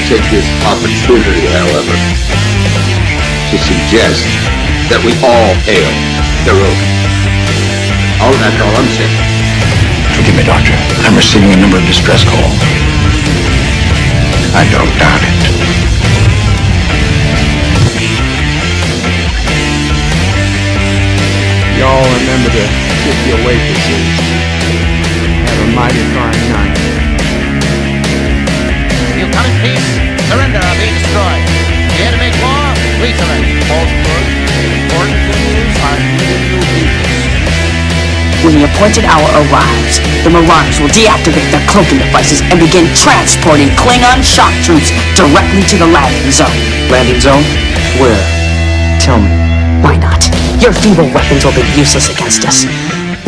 to take this opportunity, however, to suggest that we all hail Hiroki. Oh, that's all I'm saying. Forgive me, Doctor. I'm receiving a number of distress calls. I don't doubt it. Y'all remember to tip your waitresses. Have a mighty fine night. You come in peace, surrender or be destroyed. Here to make war, we surrender. Both good, important things are giving you peace. When the appointed hour arrives, the Marauders will deactivate their cloaking devices and begin transporting Klingon shock troops directly to the landing zone. Landing zone? Where? Tell me. Why not? Your feeble weapons will be useless against us.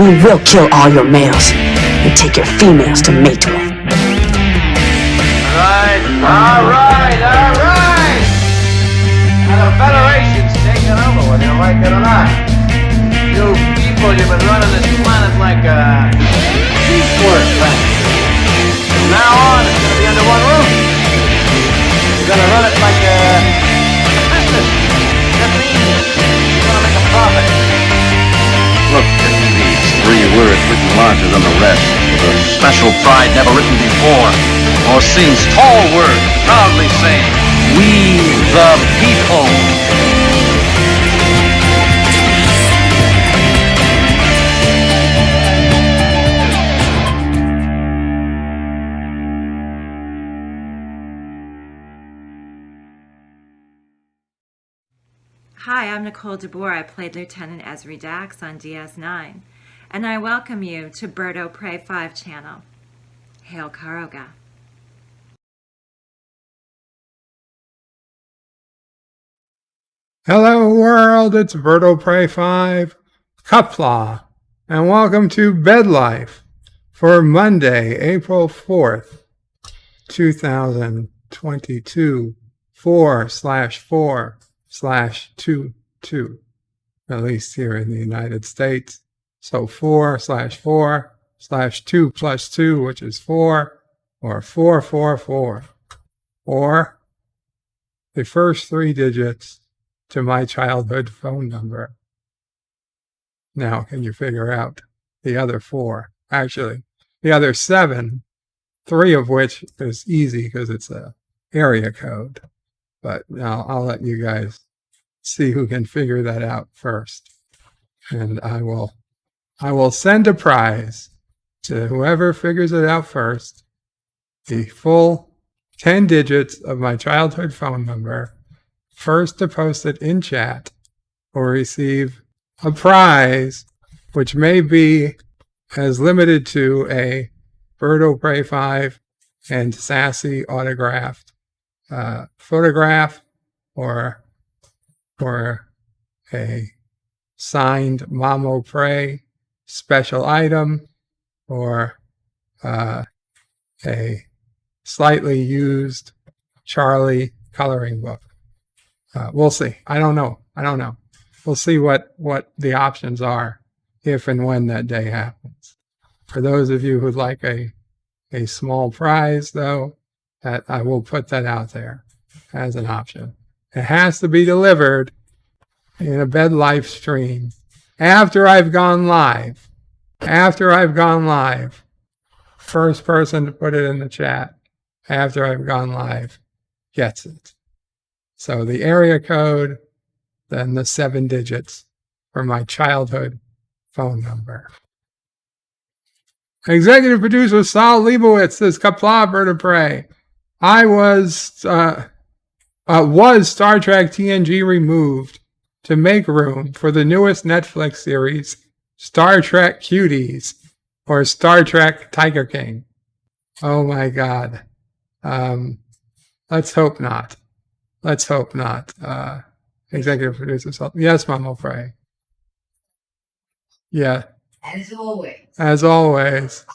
We will kill all your males and take your females to mate with. All right. Now the Federation's taking over, whether you like it or not. You people, you've been running this planet like a piecework factory. From now on, it's gonna be under one roof. You're gonna run it like a business. That means you're gonna make a profit. Look, these 3 words written larger than the rest, with a special pride never written before or since. Tall words, proudly saying, "We the people." Hi, I'm Nicole DeBoer. I played Lieutenant Ezri Dax on DS9, and I welcome you to Bird O' Prey 5 channel. Hail Karoga. Hello world, it's Bird O' Prey 5, Qapla, and welcome to Bed Life for Monday, April 4th, 2022, 4/4/22, at least here in the United States. So 4/4/2 plus 2, which is 4, or 444, or the first 3 digits to my childhood phone number. Now, can you figure out the other 4? Actually, the other 7, 3 of which is easy because it's a area code. But now I'll let you guys see who can figure that out first. And I will send a prize to whoever figures it out first. The full 10 digits of my childhood phone number. First to post it in chat will receive a prize, which may be as limited to a Bird O' Prey 5 and Sassy autographed photograph, or a signed Mom O' Prey special item, or a slightly used Charlie coloring book. We'll see. I don't know. We'll see what the options are if and when that day happens. For those of you who'd like a small prize, though, that I will put that out there as an option. It has to be delivered in a Bed Life stream after I've gone live. First person to put it in the chat after I've gone live gets it. So the area code, then the 7 digits for my childhood phone number. Executive producer Saul Leibowitz says, Qapla, Bird O' Prey. I was Star Trek TNG removed to make room for the newest Netflix series, Star Trek Cuties, or Star Trek Tiger King. Oh my God. Let's hope not. Executive producer Saul. Yes, Mom O' Prey. Yeah. As always.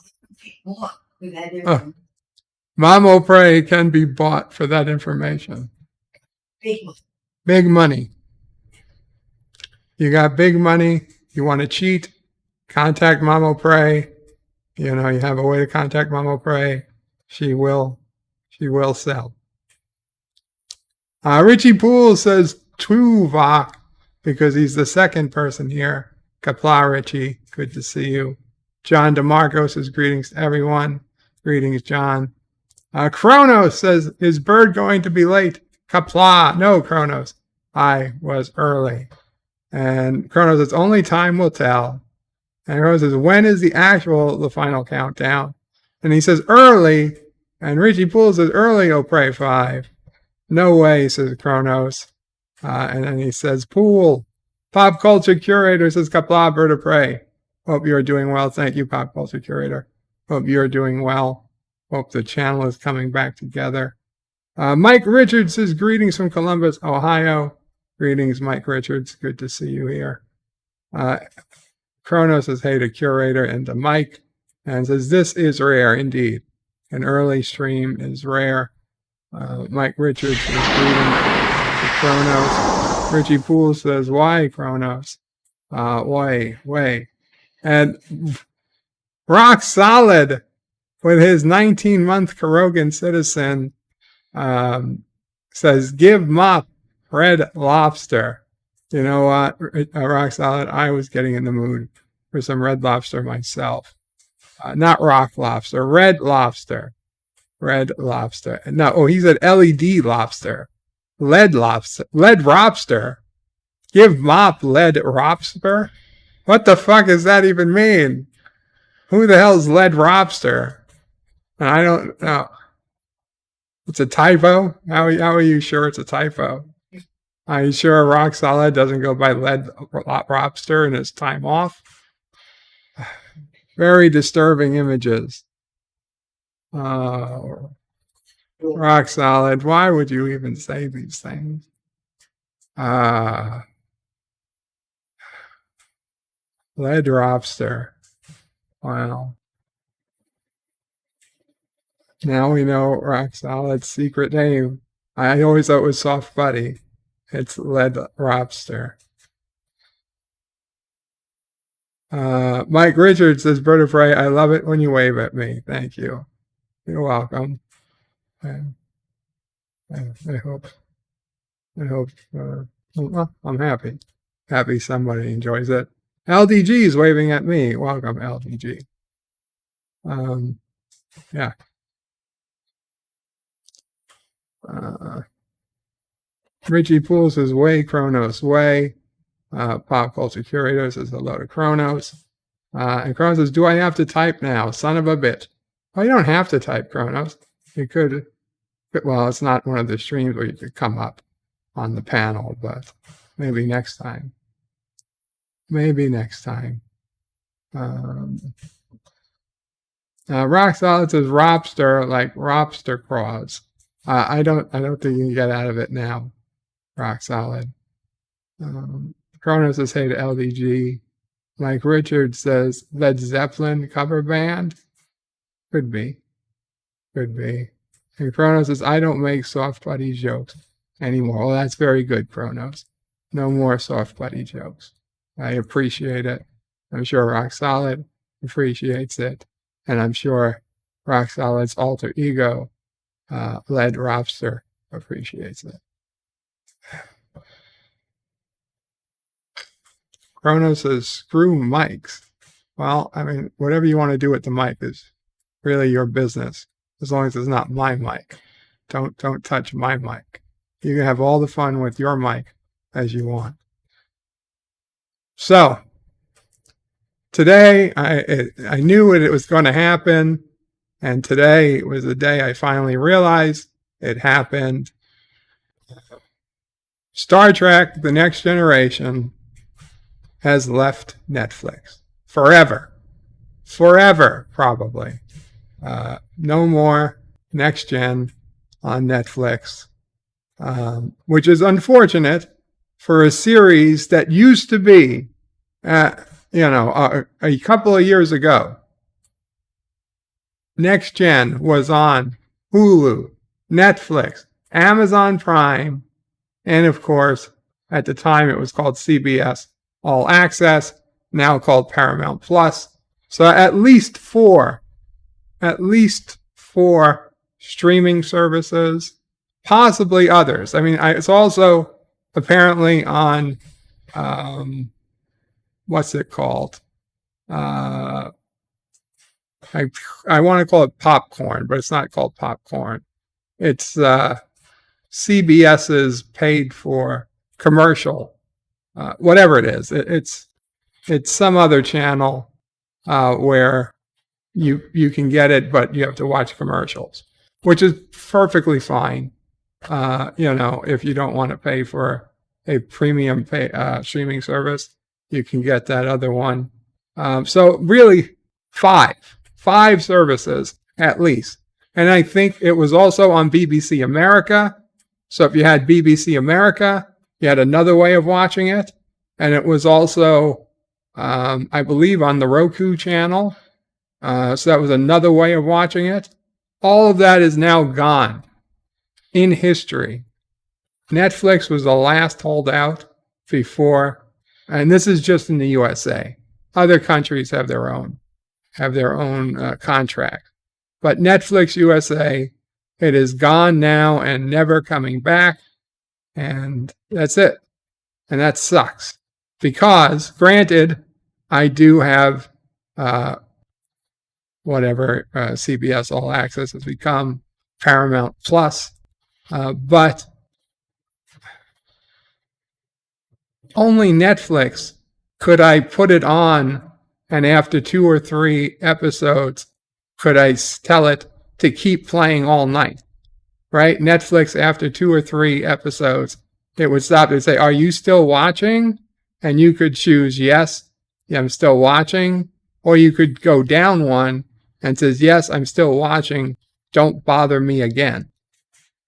Mom O' Prey can be bought for that information. Big money. You got big money. You want to cheat? Contact Mom O' Prey. You have a way to contact Mom O' Prey. She will sell. Richie Poole says Tuvok because he's the second person here. Qapla, Richie. Good to see you. John DeMarco says greetings to everyone. Greetings, John. Kronos says, is Bird going to be late? Qapla. No, Kronos. I was early. And Kronos says, only time will tell. And Kronos says, when is the final countdown? And he says, early. And Richie Poole says, early, oh pray 5. No way, says Kronos. And then he says, Poole. Pop Culture Curator says, Qapla, Bird of Prey. Hope you're doing well. Thank you, Pop Culture Curator. Hope you're doing well. Hope the channel is coming back together. Mike Richards says, greetings from Columbus, Ohio. Greetings, Mike Richards. Good to see you here. Kronos says, hey to Curator and to Mike. And says, this is rare, indeed. An early stream is rare. Mike Richards says, greetings to Kronos. Richie Poole says, why, Kronos? Way. And Rock Solid with his 19-month Karogan citizen says, give Mop Red Lobster. You know what, Rock Solid? I was getting in the mood for some Red Lobster myself. Not Rock Lobster, Red Lobster. Red Lobster. No, he said LED Lobster. Lead Lobster. Lead Lobster. Give Mop Lead Lobster? What the fuck does that even mean? Who the hell's Lead Lobster? I don't know. It's a typo? How are you sure it's a typo? Are you sure Rock Solid doesn't go by Lead Lobster in his time off? Very disturbing images. Rock Solid, why would you even say these things? Lead Lobster. Wow. Now we know Rock Solid's secret name. I always thought it was Soft Buddy. It's Lead Lobster. Mike Richards says, Bird of Prey, I love it when you wave at me. Thank you. You're welcome. I hope, well, I'm happy. Happy somebody enjoys it. LDG is waving at me. Welcome, LDG. Yeah. Richie Poole says, way, Kronos, way. Pop Culture Curator says, hello to Kronos. And Kronos says, do I have to type now? Son of a bitch. Well, you don't have to type, Kronos. You could, well, it's not one of the streams where you could come up on the panel, but maybe next time. Maybe next time. Rock Solid says, Robster, like Robster Claws. I don't think you can get out of it now. Rock Solid. Kronos says, hey to LDG. Mike Richards says, Led Zeppelin cover band? Could be. And Kronos says, I don't make soft buddy jokes anymore. Well, that's very good, Kronos. No more soft buddy jokes. I appreciate it. I'm sure Rock Solid appreciates it. And I'm sure Rock Solid's alter ego, Lead Lobster, appreciates it. Kronos says, screw mics. Well, I mean, whatever you want to do with the mic is really your business, as long as it's not my mic. Don't touch my mic. You can have all the fun with your mic as you want. So, today, I knew it was going to happen, and today was the day I finally realized it happened. Star Trek: The Next Generation has left Netflix. Forever, probably. No more Next Gen on Netflix, which is unfortunate for a series that used to be, a couple of years ago. Next Gen was on Hulu, Netflix, Amazon Prime, and of course, at the time it was called CBS All Access, now called Paramount Plus. So at least four streaming services, possibly others. I mean, it's also apparently on, what's it called? I want to call it Popcorn, but it's not called Popcorn. It's CBS's paid for commercial, whatever it is. It's some other channel where you can get it, but you have to watch commercials, which is perfectly fine. If you don't want to pay for a premium streaming service, you can get that other one. So really, five services at least. And I think it was also on BBC America. So if you had BBC America, you had another way of watching it. And it was also, I believe, on the Roku channel. So that was another way of watching it. All of that is now gone in history. Netflix was the last holdout before, and this is just in the USA. Other countries have their own contract. But Netflix USA, it is gone now and never coming back. And that's it. And that sucks. Because, granted, I do have CBS All Access has become Paramount Plus. But only Netflix could I put it on, and after 2 or 3 episodes, could I tell it to keep playing all night, right? Netflix, after 2 or 3 episodes, it would stop and say, are you still watching? And you could choose, yes, I'm still watching. Or you could go down one and says, yes, I'm still watching. Don't bother me again.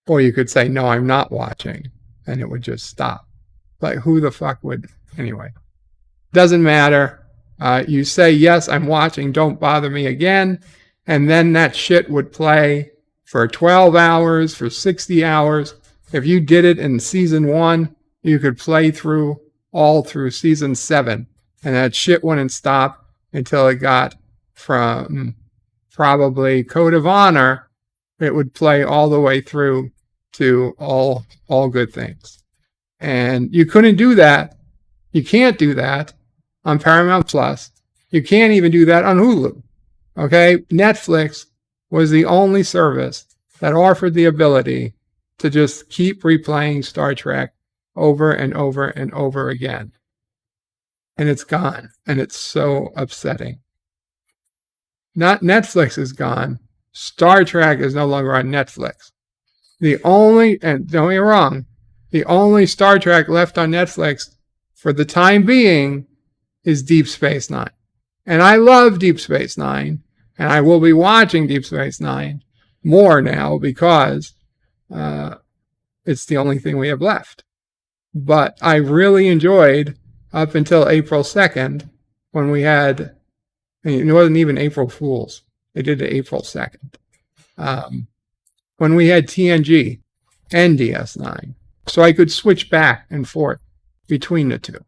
Or you could say, no, I'm not watching. And it would just stop. Like, who the fuck would? Anyway, doesn't matter. You say, yes, I'm watching. Don't bother me again. And then that shit would play for 12 hours, for 60 hours. If you did it in season 1, you could play all through season 7. And that shit wouldn't stop until it got from probably Code of Honor. It would play all the way through to all good things. And you couldn't do that. You can't do that on Paramount Plus. You can't even do that on Hulu. Okay? Netflix was the only service that offered the ability to just keep replaying Star Trek over and over and over again. And it's gone. And it's so upsetting. Not Netflix is gone. Star Trek is no longer on Netflix. And don't get me wrong, the only Star Trek left on Netflix for the time being is Deep Space Nine. And I love Deep Space Nine, and I will be watching Deep Space Nine more now because it's the only thing we have left. But I really enjoyed up until April 2nd when we had, it wasn't even April Fools. They did it April 2nd. When we had TNG and DS9. So I could switch back and forth between the two.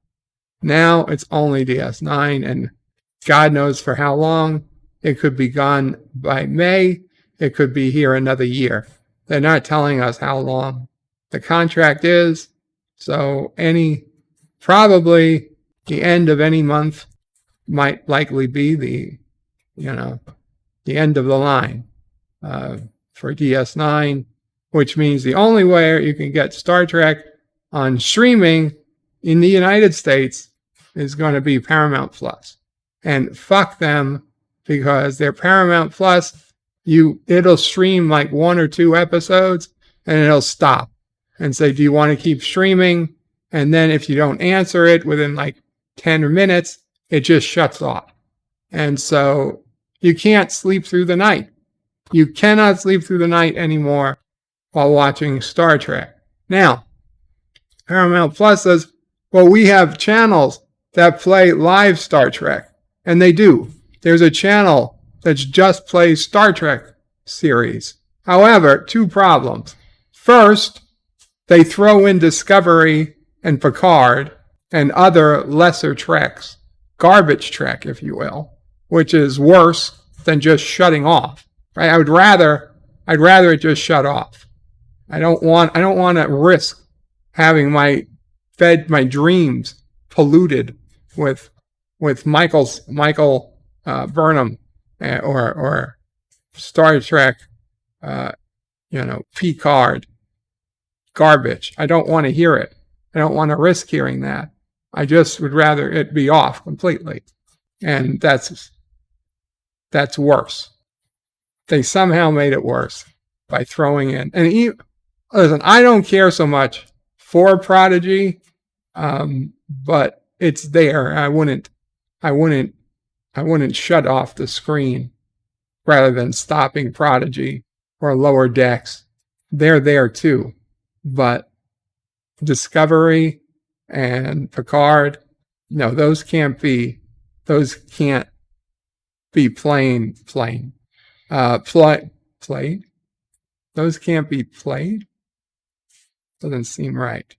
Now it's only DS9, and God knows for how long. It could be gone by May. It could be here another year. They're not telling us how long the contract is. So probably the end of any month might likely be the end of the line for DS9, which means the only way you can get Star Trek on streaming in the United States is going to be Paramount Plus. And fuck them, because their Paramount Plus, it'll stream like 1 or 2 episodes and it'll stop and say, do you want to keep streaming? And then if you don't answer it within like 10 minutes, it just shuts off. And so you can't sleep through the night. You cannot sleep through the night anymore while watching Star Trek. Now, Paramount Plus says, well, we have channels that play live Star Trek. And they do. There's a channel that just plays Star Trek series. However, 2 problems. First, they throw in Discovery and Picard and other lesser Treks, garbage Trek, if you will, which is worse than just shutting off. Right? I'd rather it just shut off. I don't want to risk having my dreams polluted with Michael Burnham or Star Trek, Picard garbage. I don't want to hear it. I don't want to risk hearing that. I just would rather it be off completely. And that's worse. They somehow made it worse by throwing in. And listen, I don't care so much for Prodigy, but it's there. I wouldn't shut off the screen rather than stopping Prodigy or Lower Decks. They're there too. But Discovery and Picard, no, those can't be played. Those can't be played? Doesn't seem right.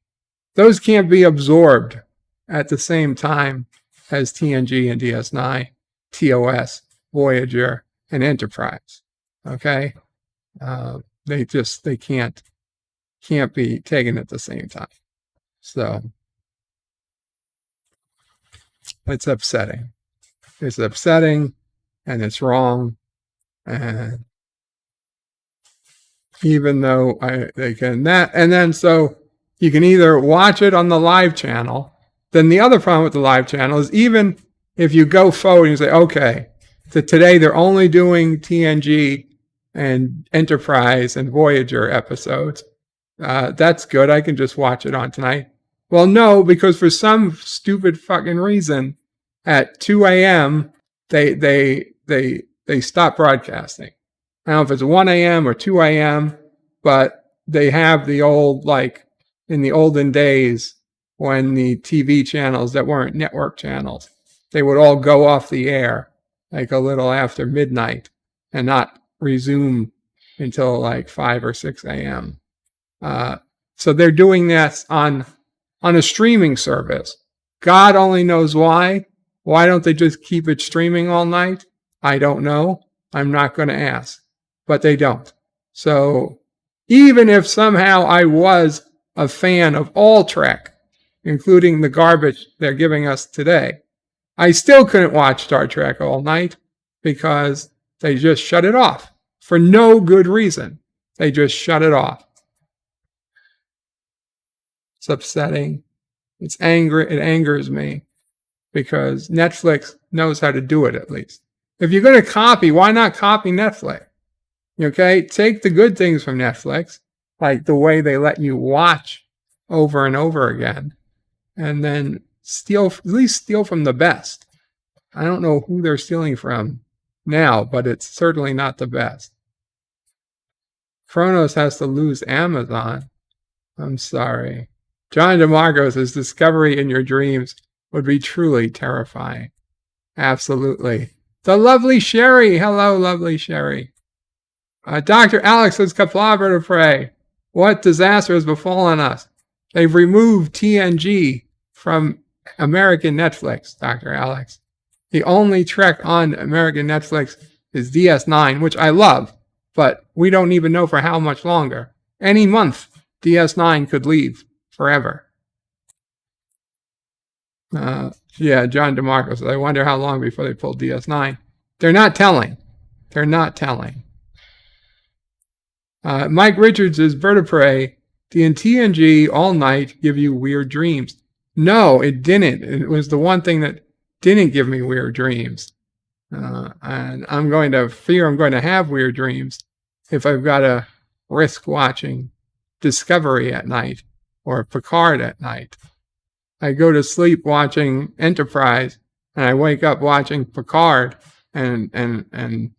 Those can't be absorbed at the same time as TNG and DS9, TOS, Voyager, and Enterprise. Okay? They can't be taken at the same time. So it's upsetting. It's upsetting and it's wrong. And even though they can that, and then so you can either watch it on the live channel. Then the other problem with the live channel is even if you go forward and you say, okay, today they're only doing TNG and Enterprise and Voyager episodes. That's good. I can just watch it on tonight. Well, no, because for some stupid fucking reason, at 2 a.m. they stop broadcasting. I don't know if it's 1 a.m. or 2 a.m., but they have the old, like in the olden days when the TV channels that weren't network channels, they would all go off the air like a little after midnight and not resume until like 5 or 6 a.m. So they're doing this on a streaming service. God only knows why. Why don't they just keep it streaming all night? I don't know. I'm not going to ask. But they don't. So even if somehow I was a fan of all Trek, including the garbage they're giving us today, I still couldn't watch Star Trek all night because they just shut it off for no good reason. They just shut it off. It's upsetting. It angers me because Netflix knows how to do it at least. If you're going to copy, why not copy Netflix? Okay, take the good things from Netflix, like the way they let you watch over and over again, and then at least steal from the best. I don't know who they're stealing from now, but it's certainly not the best. Kronos has to lose Amazon. I'm sorry. John DeMarco says Discovery in your dreams would be truly terrifying. Absolutely. The lovely Sherry. Hello, lovely Sherry. Dr. Alex says, Qapla vertebrae. What disaster has befallen us? They've removed TNG from American Netflix, Dr. Alex. The only Trek on American Netflix is DS9, which I love, but we don't even know for how much longer. Any month, DS9 could leave forever. Yeah, John DeMarco says, I wonder how long before they pull DS9. They're not telling. Mike Richards is vertebrae. Did TNG all night give you weird dreams? No, it didn't. It was the one thing that didn't give me weird dreams. And I'm going to have weird dreams if I've got to risk watching Discovery at night or Picard at night. I go to sleep watching Enterprise and I wake up watching Picard and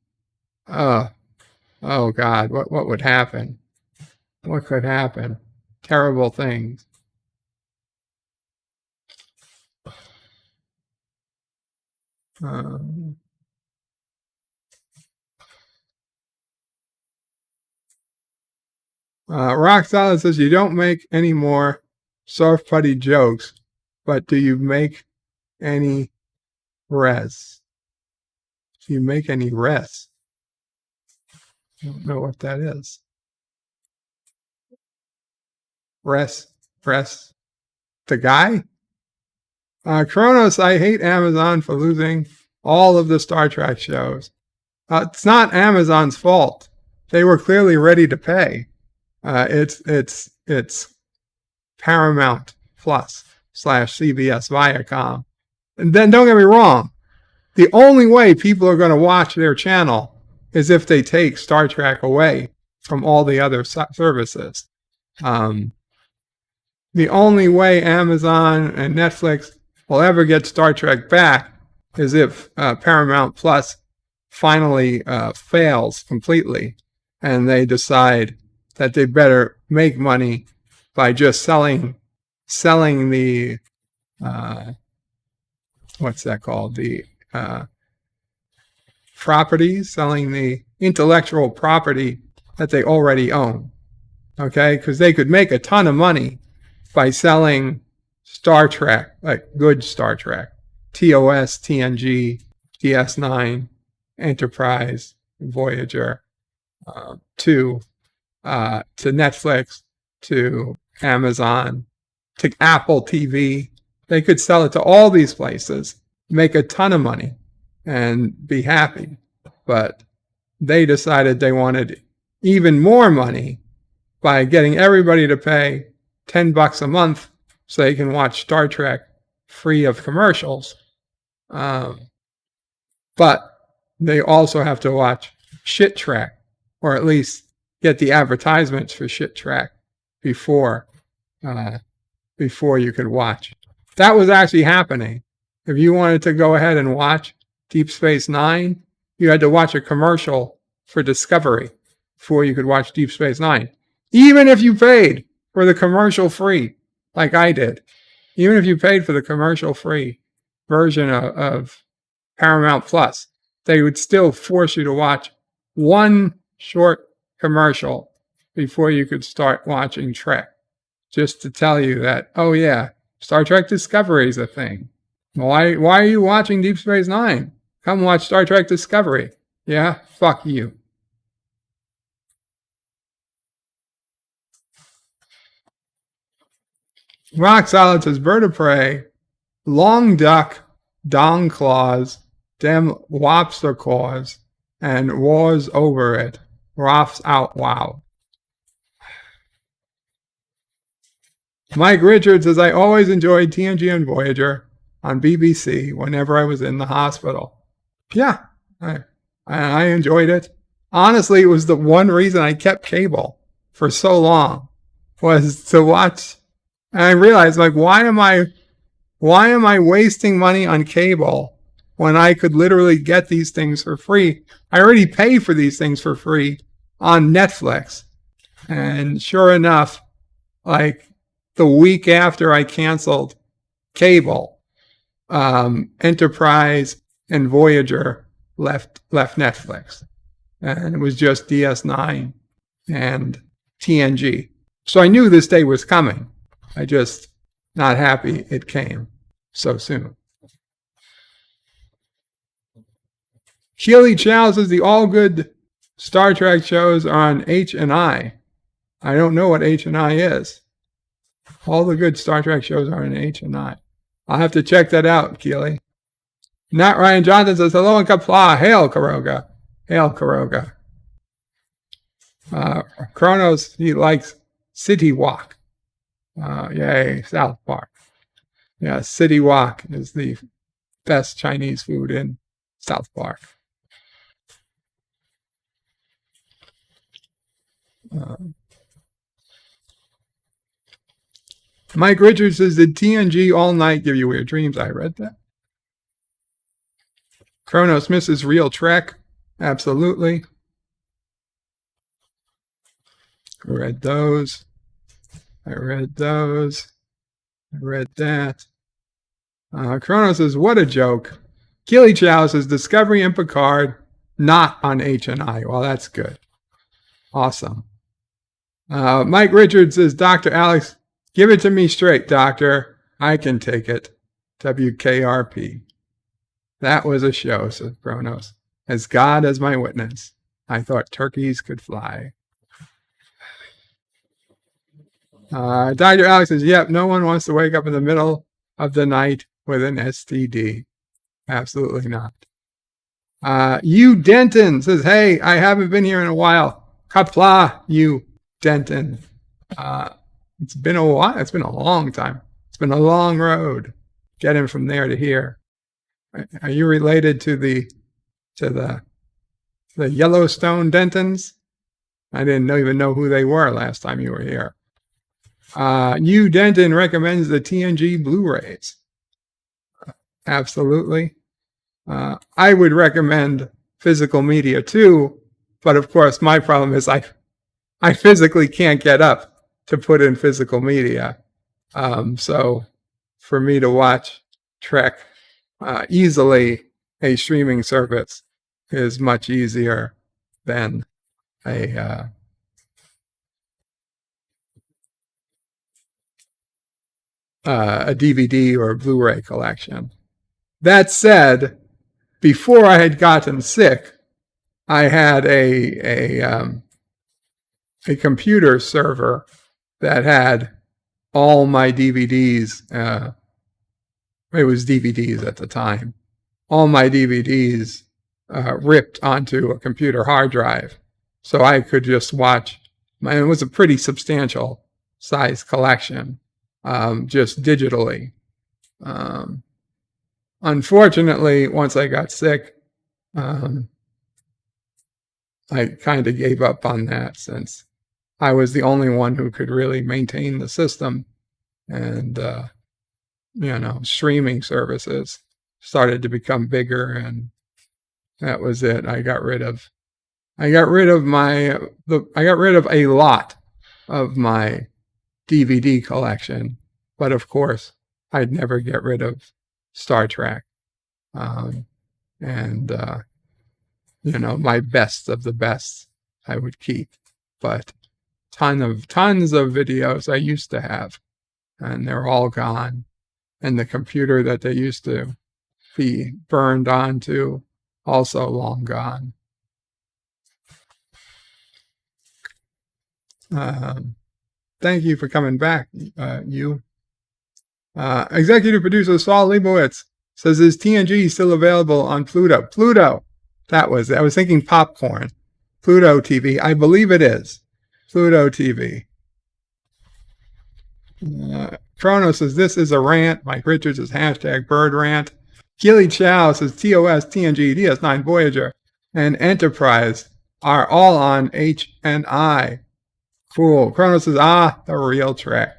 oh God, what would happen? What could happen? Terrible things. Rock Solid says you don't make any more soft putty jokes, but do you make any res? Do you make any res? I don't know what that is. Rest the guy? Kronos, I hate Amazon for losing all of the Star Trek shows. It's not Amazon's fault. They were clearly ready to pay. It's Paramount Plus / CBS Viacom. And then don't get me wrong. The only way people are going to watch their channel is if they take Star Trek away from all the other services. The only way Amazon and Netflix will ever get Star Trek back is if Paramount Plus finally fails completely and they decide that they better make money by just selling the what's that called? The properties, selling the intellectual property that they already own. Okay, because they could make a ton of money by selling Star Trek, like good Star Trek, TOS, TNG, DS9, Enterprise, Voyager, to Netflix, to Amazon, to Apple TV. They could sell it to all these places, make a ton of money, and be happy. But they decided they wanted even more money by getting everybody to pay $10 a month so they can watch Star Trek free of commercials. But they also have to watch Shit Trek, or at least get the advertisements for Shit Trek before you could watch. That was actually happening. If you wanted to go ahead and watch Deep Space Nine, you had to watch a commercial for Discovery before you could watch Deep Space Nine. Even if you paid for the commercial free, like I did. Even if you paid for the commercial free version of Paramount Plus, they would still force you to watch one short commercial before you could start watching Trek. Just to tell you that, oh yeah, Star Trek Discovery is a thing. Why are you watching Deep Space Nine? Come watch Star Trek Discovery. Yeah? Fuck you. Rock Solid says, bird of prey, long duck, dong claws, dem lobster claws, and wars over it. Roth's out, wow. Mike Richards says, I always enjoyed TNG and Voyager on BBC whenever I was in the hospital. Yeah, I enjoyed it. Honestly, it was the one reason I kept cable for so long, was to watch. And I realized, like, why am I wasting money on cable when I could literally get these things for free? I already pay for these things for free on Netflix. And sure enough, like the week after I canceled cable, Enterprise and Voyager left Netflix. And it was just DS9 and TNG. So I knew this day was coming. I just not happy it came so soon. Keely Chow says the all good Star Trek shows are on H&I. I don't know what H&I is. All the good Star Trek shows are on H&I. I'll have to check that out, Keely. Nat Ryan Johnson says, hello in Qapla. Hail, Karoga. Hail, Karoga. Kronos, he likes City Walk. Yay, South Park. Yeah, City Walk is the best Chinese food in South Park. Mike Richards says, did TNG all night give you weird dreams? I read that. Kronos misses real Trek. Absolutely. I read those. I read that. Kronos says, what a joke. Keely Chow says, Discovery and Picard, not on H&I. Well, that's good. Awesome. Mike Richards says, Dr. Alex, give it to me straight, doctor. I can take it. WKRP. That was a show, says Kronos. As God as my witness, I thought turkeys could fly. Dr. Alex says, yep, no one wants to wake up in the middle of the night with an STD. Absolutely not. You Denton says, hey, I haven't been here in a while. Qapla, you Denton. It's been a while. It's been a long time. It's been a long road getting from there to here. Are you related to the Yellowstone Dentons? I didn't even know who they were last time you were here. You Denton recommends the TNG Blu-rays. Absolutely. I would recommend physical media too, but of course my problem is I physically can't get up to put in physical media. So for me to watch Trek easily, a streaming service is much easier than a DVD or a Blu-ray collection. That said, before I had gotten sick, I had a computer server that had all my DVDs. It was DVDs at the time. All my DVDs ripped onto a computer hard drive, so I could just watch. It was a pretty substantial size collection, just digitally. Unfortunately, once I got sick, I kind of gave up on that since I was the only one who could really maintain the system, and streaming services started to become bigger, and that was it. I got rid of a lot of my DVD collection, but of course I'd never get rid of Star Trek, and my best of the best I would keep, but tons of videos I used to have, and they're all gone, and the computer that they used to be burned onto also long gone. Thank you for coming back, you. Executive producer Saul Leibowitz says, is TNG still available on Pluto? Pluto. I was thinking popcorn. Pluto TV. I believe it is. Pluto TV. Chrono says, this is a rant. Mike Richards says, hashtag bird rant. Keely Chow says, TOS, TNG, DS9, Voyager, and Enterprise are all on HNI. Cool. Chrono says, the real Trek.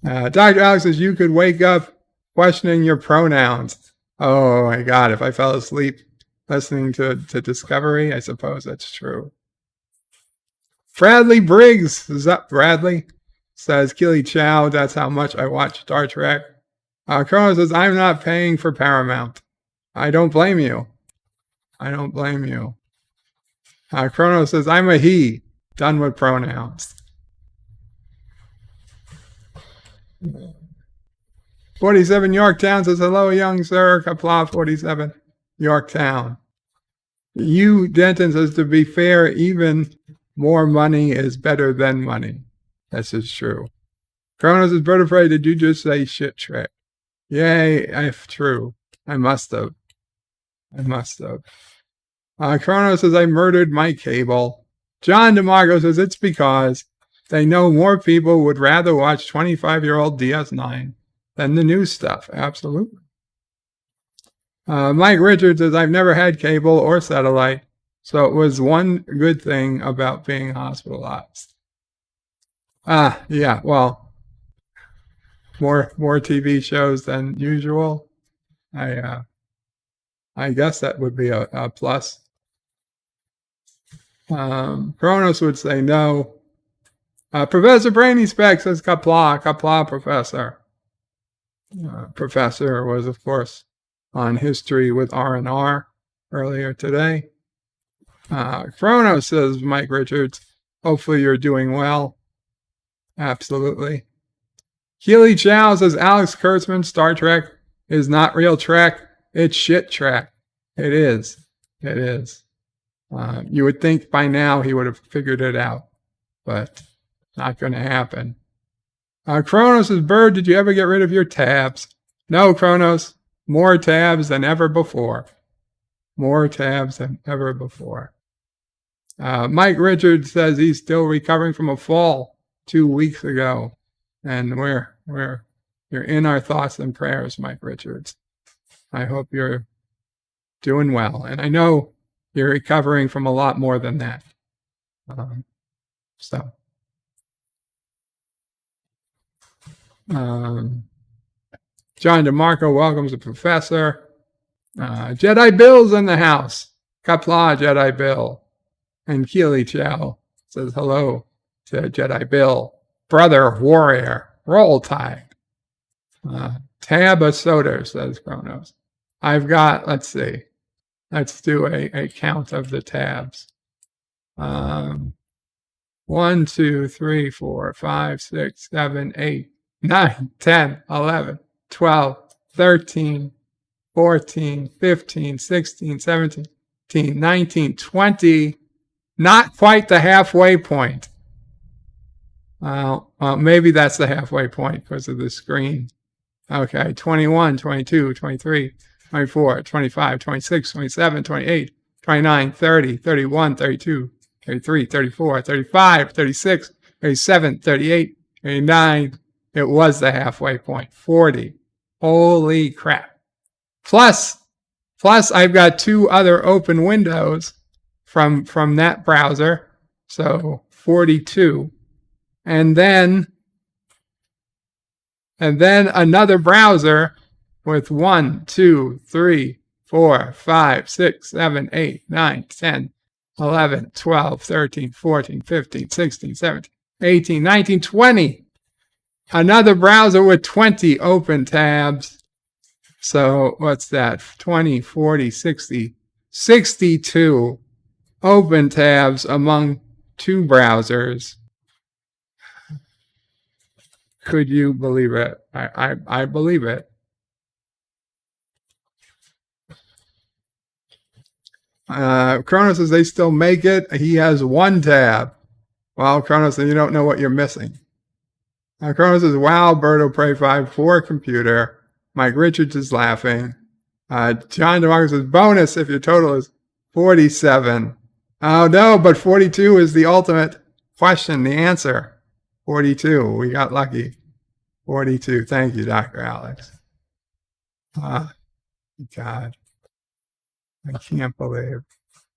Dr. Alex says, you could wake up questioning your pronouns. Oh my God, if I fell asleep listening to Discovery, I suppose that's true. Bradley Briggs, is up, Bradley? Says, Keely Chow, that's how much I watch Star Trek. Chrono says, I'm not paying for Paramount. I don't blame you. Chrono says, I'm a he. Done with pronouns. 47 Yorktown says, hello, young sir. Qapla 47 Yorktown. You Denton says, to be fair, even more money is better than money. This is true. Chrono says, Bird of Prey, did you just say shit Trek? Yay, true. I must have. Chrono says, I murdered my cable. John DeMarco says, it's because they know more people would rather watch 25-year-old DS9 than the new stuff. Absolutely. Mike Richards says, I've never had cable or satellite, so it was one good thing about being hospitalized. Yeah, well, more TV shows than usual. I guess that would be a plus. Kronos would say no. Professor Brainy Speck says Qapla professor. Professor was, of course, on History with R&R earlier today. Kronos says, Mike Richards, hopefully you're doing well. Absolutely. Keely Chow says, Alex Kurtzman, Star Trek is not real Trek. It's shit Trek. It is. You would think by now he would have figured it out, but Not going to happen. Kronos' bird, did you ever get rid of your tabs? No, Kronos. More tabs than ever before. More tabs than ever before. Mike Richards says he's still recovering from a fall 2 weeks ago. And you're in our thoughts and prayers, Mike Richards. I hope you're doing well. And I know you're recovering from a lot more than that. John DeMarco welcomes the professor. Jedi Bill's in the house. Qapla, Jedi Bill. And Keely Chow says hello to Jedi Bill. Brother Warrior. Roll Tide. Tab of Soda, says Kronos. I've got, let's see. Let's do a count of the tabs. 1, 2, 3, 4, 5, 6, 7, 8, 9, 10, 11, 12, 13, 14, 15, 16, 17, 18, 19, 20. Not quite the halfway point. Maybe that's the halfway point because of the screen. Okay, 21, 22, 23, 24, 25, 26, 27, 28, 29, 30, 31, 32, 33, 34, 35, 36, 37, 38, 39. It was the halfway point. 40. Holy crap. Plus I've got 2 other open windows from that browser. So 42. And then another browser with 1, 2, 3, 4, 5, 6, 7, 8, 9, 10, 11, 12, 13, 14, 15, 16, 17, 18, 19, 20. Another browser with 20 open tabs. So what's that? 20, 40, 60, 62 open tabs among 2 browsers. Could you believe it? I believe it. Kronos says they still make it. He has 1 tab. Well, Kronos, you don't know what you're missing. Kronos says, wow, Berto Prey 5 for computer. Mike Richards is laughing. John DeMarco says, bonus if your total is 47. Oh, no, but 42 is the ultimate question, the answer. 42. We got lucky. 42. Thank you, Dr. Alex. God. I can't believe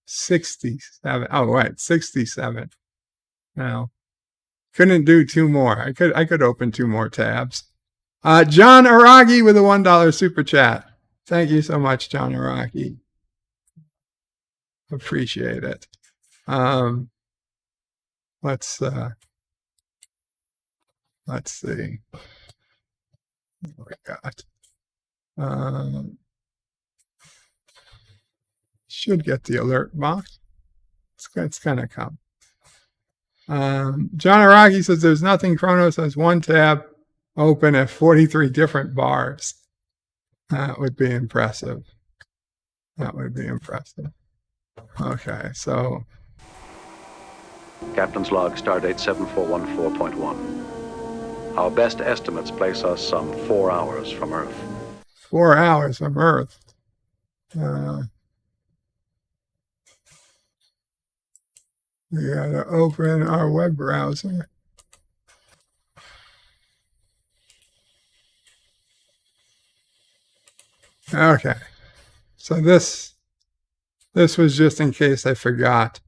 67. Oh, wait, 67. No. Couldn't do 2 more. I could open 2 more tabs. John Aragi with a $1 super chat. Thank you so much, John Aragi. Appreciate it. Let's see. What we got? Should get the alert box. It's gonna come. John Araki says there's nothing. Kronos has 1 tab open at 43 different bars. That would be impressive. Okay, so. Captain's log, stardate 7414.1. Our best estimates place us some 4 hours from Earth. 4 hours from Earth. We gotta open our web browser. Okay, so this was just in case I forgot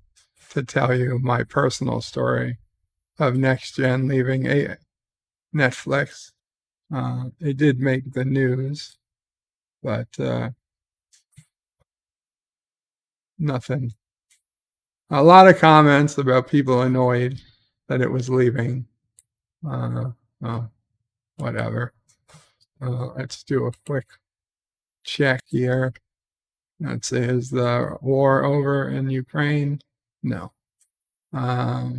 to tell you my personal story of Next Gen leaving Netflix. It did make the news, but nothing. A lot of comments about people annoyed that it was leaving. Whatever. Let's do a quick check here. Let's see, is the war over in Ukraine? No. No.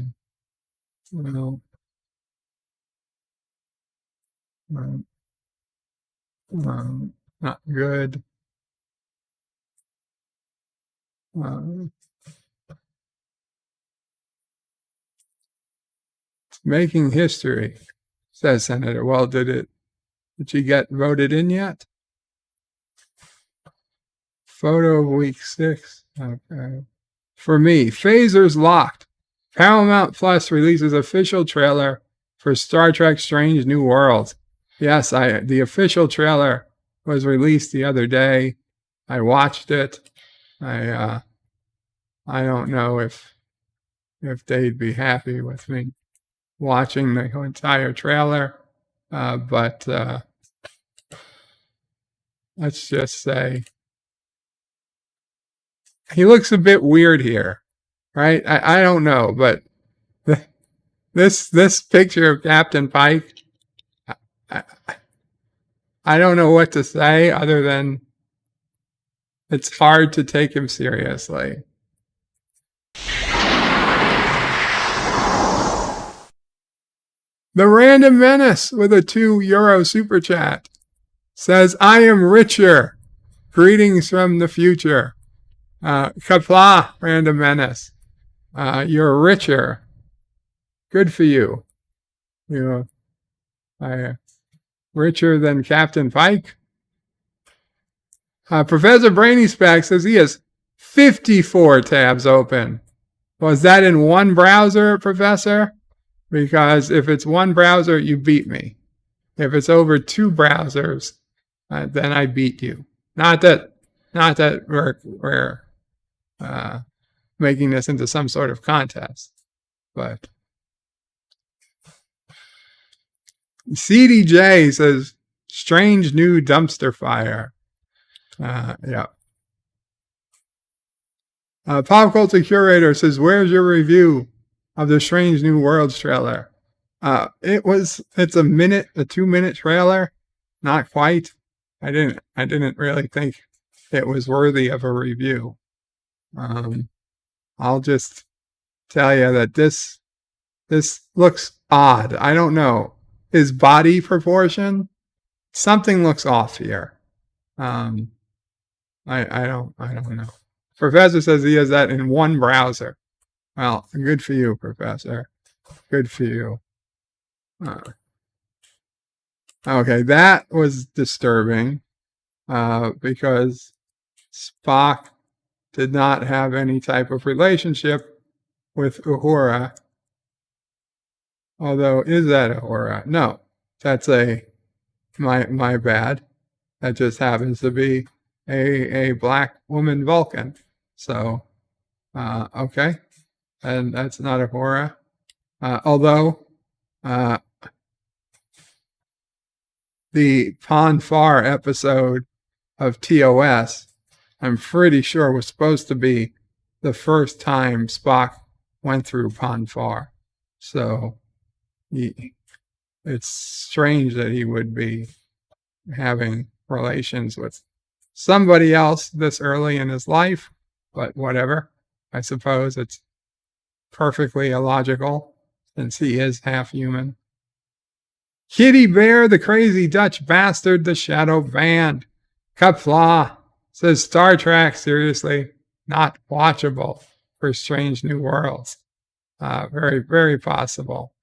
Not good. making history, says Senator. Well, did she get voted in yet? Photo of week 6. Okay. For me, phasers locked. Paramount Plus releases official trailer for Star Trek Strange New Worlds. Yes, the official trailer was released the other day. I watched it. I don't know if they'd be happy with me watching the entire trailer, but let's just say he looks a bit weird here, right? I don't know, but this picture of Captain Pike, I don't know what to say other than it's hard to take him seriously. The Random Menace with a €2 super chat says, I am richer. Greetings from the future. Qapla, Random Menace. You're richer. Good for you. You know, richer than Captain Pike. Professor Brainy Spack says he has 54 tabs open. Was that in one browser, Professor? Because if it's one browser, you beat me. If it's over 2 browsers, then I beat you. Not that we're making this into some sort of contest, but CDJ says strange new dumpster fire. Yeah. Pop Culture Curator says, where's your review of the Strange New Worlds trailer? It's a 2-minute trailer. Not quite. I didn't really think it was worthy of a review. I'll just tell you that this looks odd. I don't know. His body proportion, something looks off here. I don't know. Professor says he has that in one browser. Well, good for you, Professor. Good for you. Okay, that was disturbing because Spock did not have any type of relationship with Uhura. Although, is that Uhura? No, that's my bad. That just happens to be a black woman Vulcan. So, okay. And that's not Uhura. Although, the Pon Far episode of TOS, I'm pretty sure was supposed to be the first time Spock went through Pon Far. So, it's strange that he would be having relations with somebody else this early in his life, but whatever. I suppose it's perfectly illogical since he is half human. Kitty Bear, the crazy Dutch bastard, the shadow band. Qapla says Star Trek, seriously, not watchable for Strange New Worlds. Very, very possible.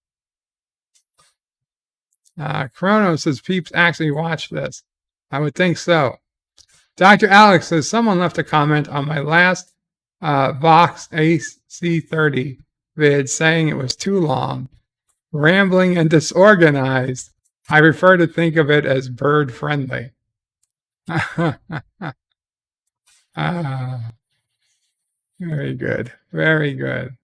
Chrono says peeps actually watch this. I would think so. Dr. Alex says someone left a comment on my last Vox AC30 vid saying it was too long, rambling, and disorganized. I prefer to think of it as bird friendly. Very good. Very good.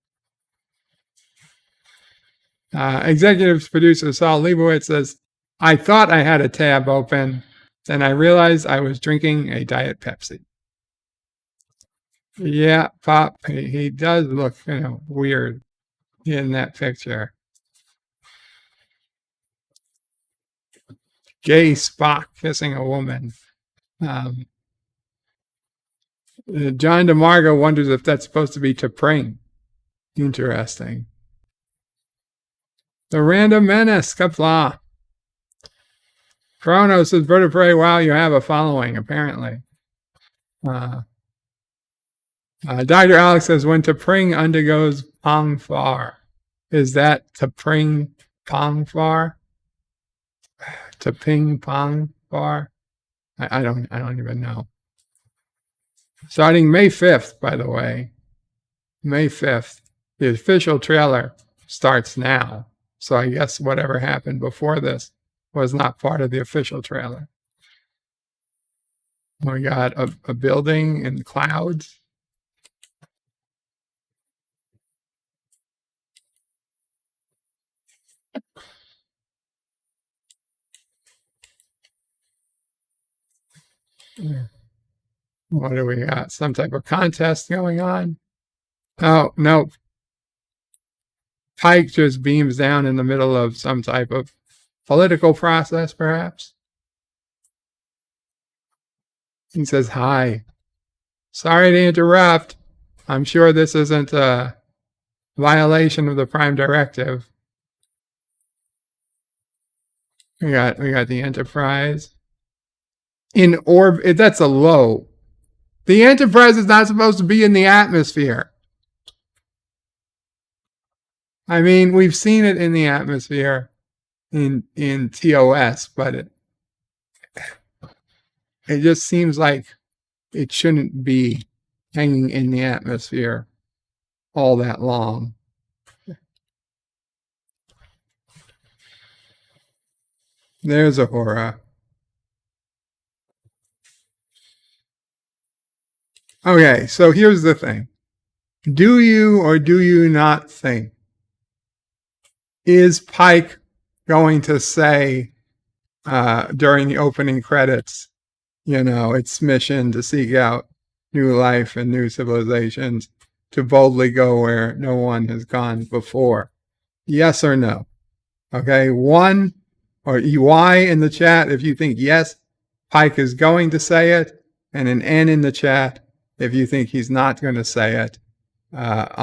Executive producer Saul Leibowitz says, I thought I had a tab open, then I realized I was drinking a Diet Pepsi. Yeah, Pop, he does look weird in that picture. Gay Spock kissing a woman. John DeMargo wonders if that's supposed to be T'Pring. Interesting. The Random Menace, Qapla. Chrono says, Vertebrae, wow, you have a following, apparently. Dr. Alex says, when T'Pring undergoes Pon Far. Is that to ping pong bar? To ping pong bar? I don't even know. Starting May 5th, by the way. May 5th. The official trailer starts now. So I guess whatever happened before this was not part of the official trailer. We got a building in clouds. What do we got? Some type of contest going on? Oh, no. Pike just beams down in the middle of some type of political process, perhaps. He says, hi. Sorry to interrupt. I'm sure this isn't a violation of the Prime Directive. We got the Enterprise. In orbit, that's a low. The Enterprise is not supposed to be in the atmosphere. I mean, we've seen it in the atmosphere in TOS, but it just seems like it shouldn't be hanging in the atmosphere all that long. There's Uhura. Okay, so here's the thing. Do you or do you not think, is Pike going to say during the opening credits, its mission to seek out new life and new civilizations, to boldly go where no one has gone before? Yes or no? Okay, 1 or Y in the chat if you think yes, Pike is going to say it, and an N in the chat if you think he's not going to say it at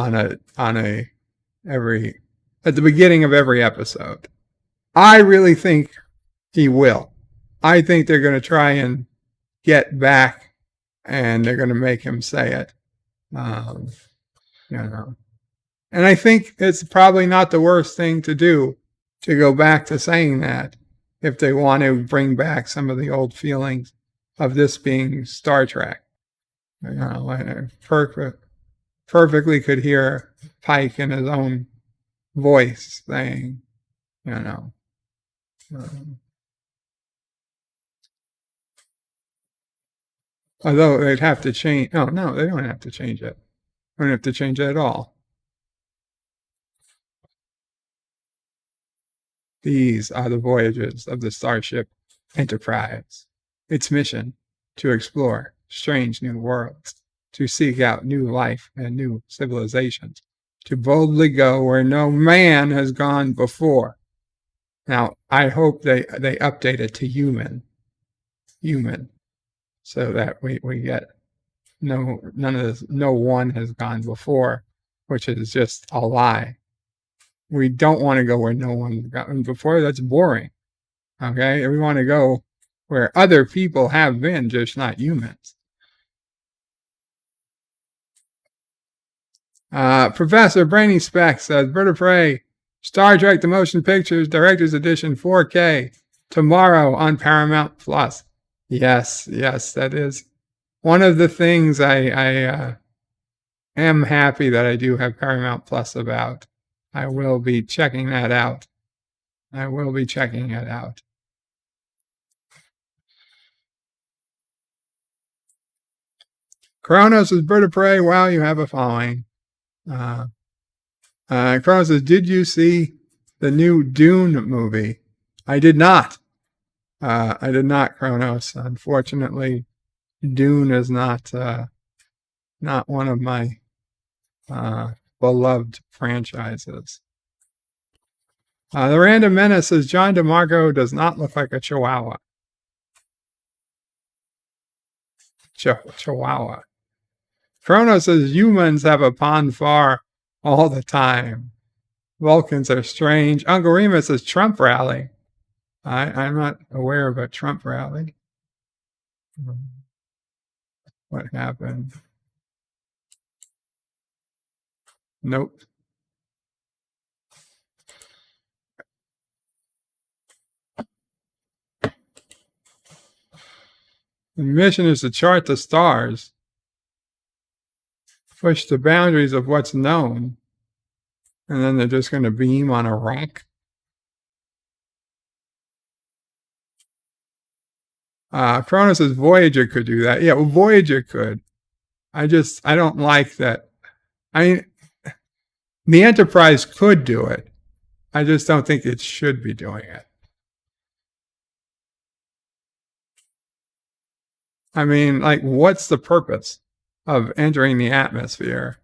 the beginning of every episode. I really think he will. I think they're going to try and get back, and they're going to make him say it. And I think it's probably not the worst thing to do, to go back to saying that, if they want to bring back some of the old feelings of this being Star Trek. I perfectly could hear Pike in his own voice saying, although they'd have to change. Oh, no, they don't have to change it. They don't have to change it at all. These are the voyages of the Starship Enterprise. Its mission, to explore strange new worlds, to seek out new life and new civilizations, to boldly go where no man has gone before. Now, I hope they update it to human, so that we get none of this, no one has gone before, which is just a lie. We don't want to go where no one's gone before. That's boring. Okay, we want to go where other people have been, just not humans. Professor Brainy Speck says, Bird of Prey, Star Trek The Motion Pictures, Director's Edition 4K, tomorrow on Paramount Plus. Yes, that is one of the things I am happy that I do have Paramount Plus about. I will be checking that out. Kronos is Bird of Prey. Wow, you have a following. Kronos says, did you see the new Dune movie? I did not. Kronos. Unfortunately, Dune is not one of my beloved franchises. The Random Menace says, John DeMarco does not look like a Chihuahua. Chihuahua. Kronos says, humans have a pond far all the time. Vulcans are strange. Uncle Remus says, Trump rally. I'm not aware of a Trump rally. What happened? Nope. The mission is to chart the stars, push the boundaries of what's known, and then they're just going to beam on a rock. Cronus says Voyager could do that. Yeah, well, Voyager could. I don't like that. I mean, the Enterprise could do it. I just don't think it should be doing it. I mean, like, what's the purpose of entering the atmosphere?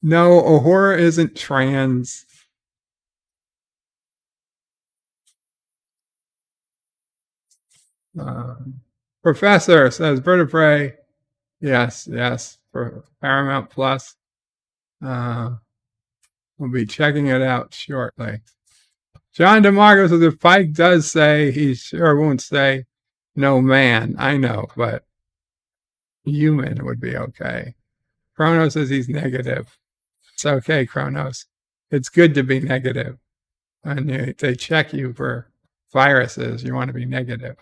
No, Uhura isn't trans. Professor says Bird of Prey. Yes, for Paramount Plus. We'll be checking it out shortly. John DeMarco says if Pike does say, he sure won't say no man. I know, but human would be okay. Kronos says he's negative. It's okay, Kronos. It's good to be negative. And they check you for viruses. You want to be negative.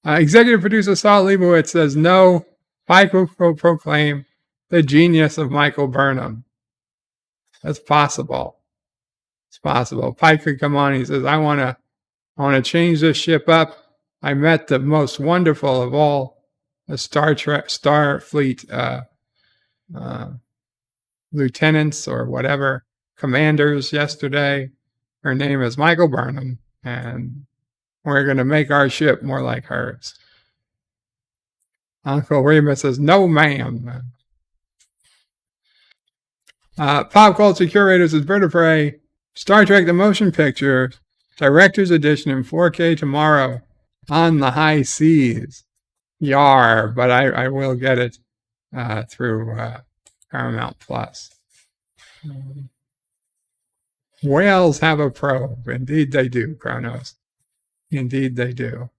Executive producer Saul Leibowitz says no. Pike will proclaim the genius of Michael Burnham. That's possible. It's possible. Pike could come on. He says, I want to change this ship up. I met the most wonderful of all the Starfleet lieutenants or whatever, commanders yesterday. Her name is Michael Burnham, and we're going to make our ship more like hers. Uncle Remus says, no, ma'am. Pop culture curator says, Bird of Prey, Star Trek The Motion Picture, Director's Edition in 4K tomorrow on the high seas. Yar, but I will get it through Paramount Plus. Whales have a probe. Indeed they do, Kronos. Indeed they do.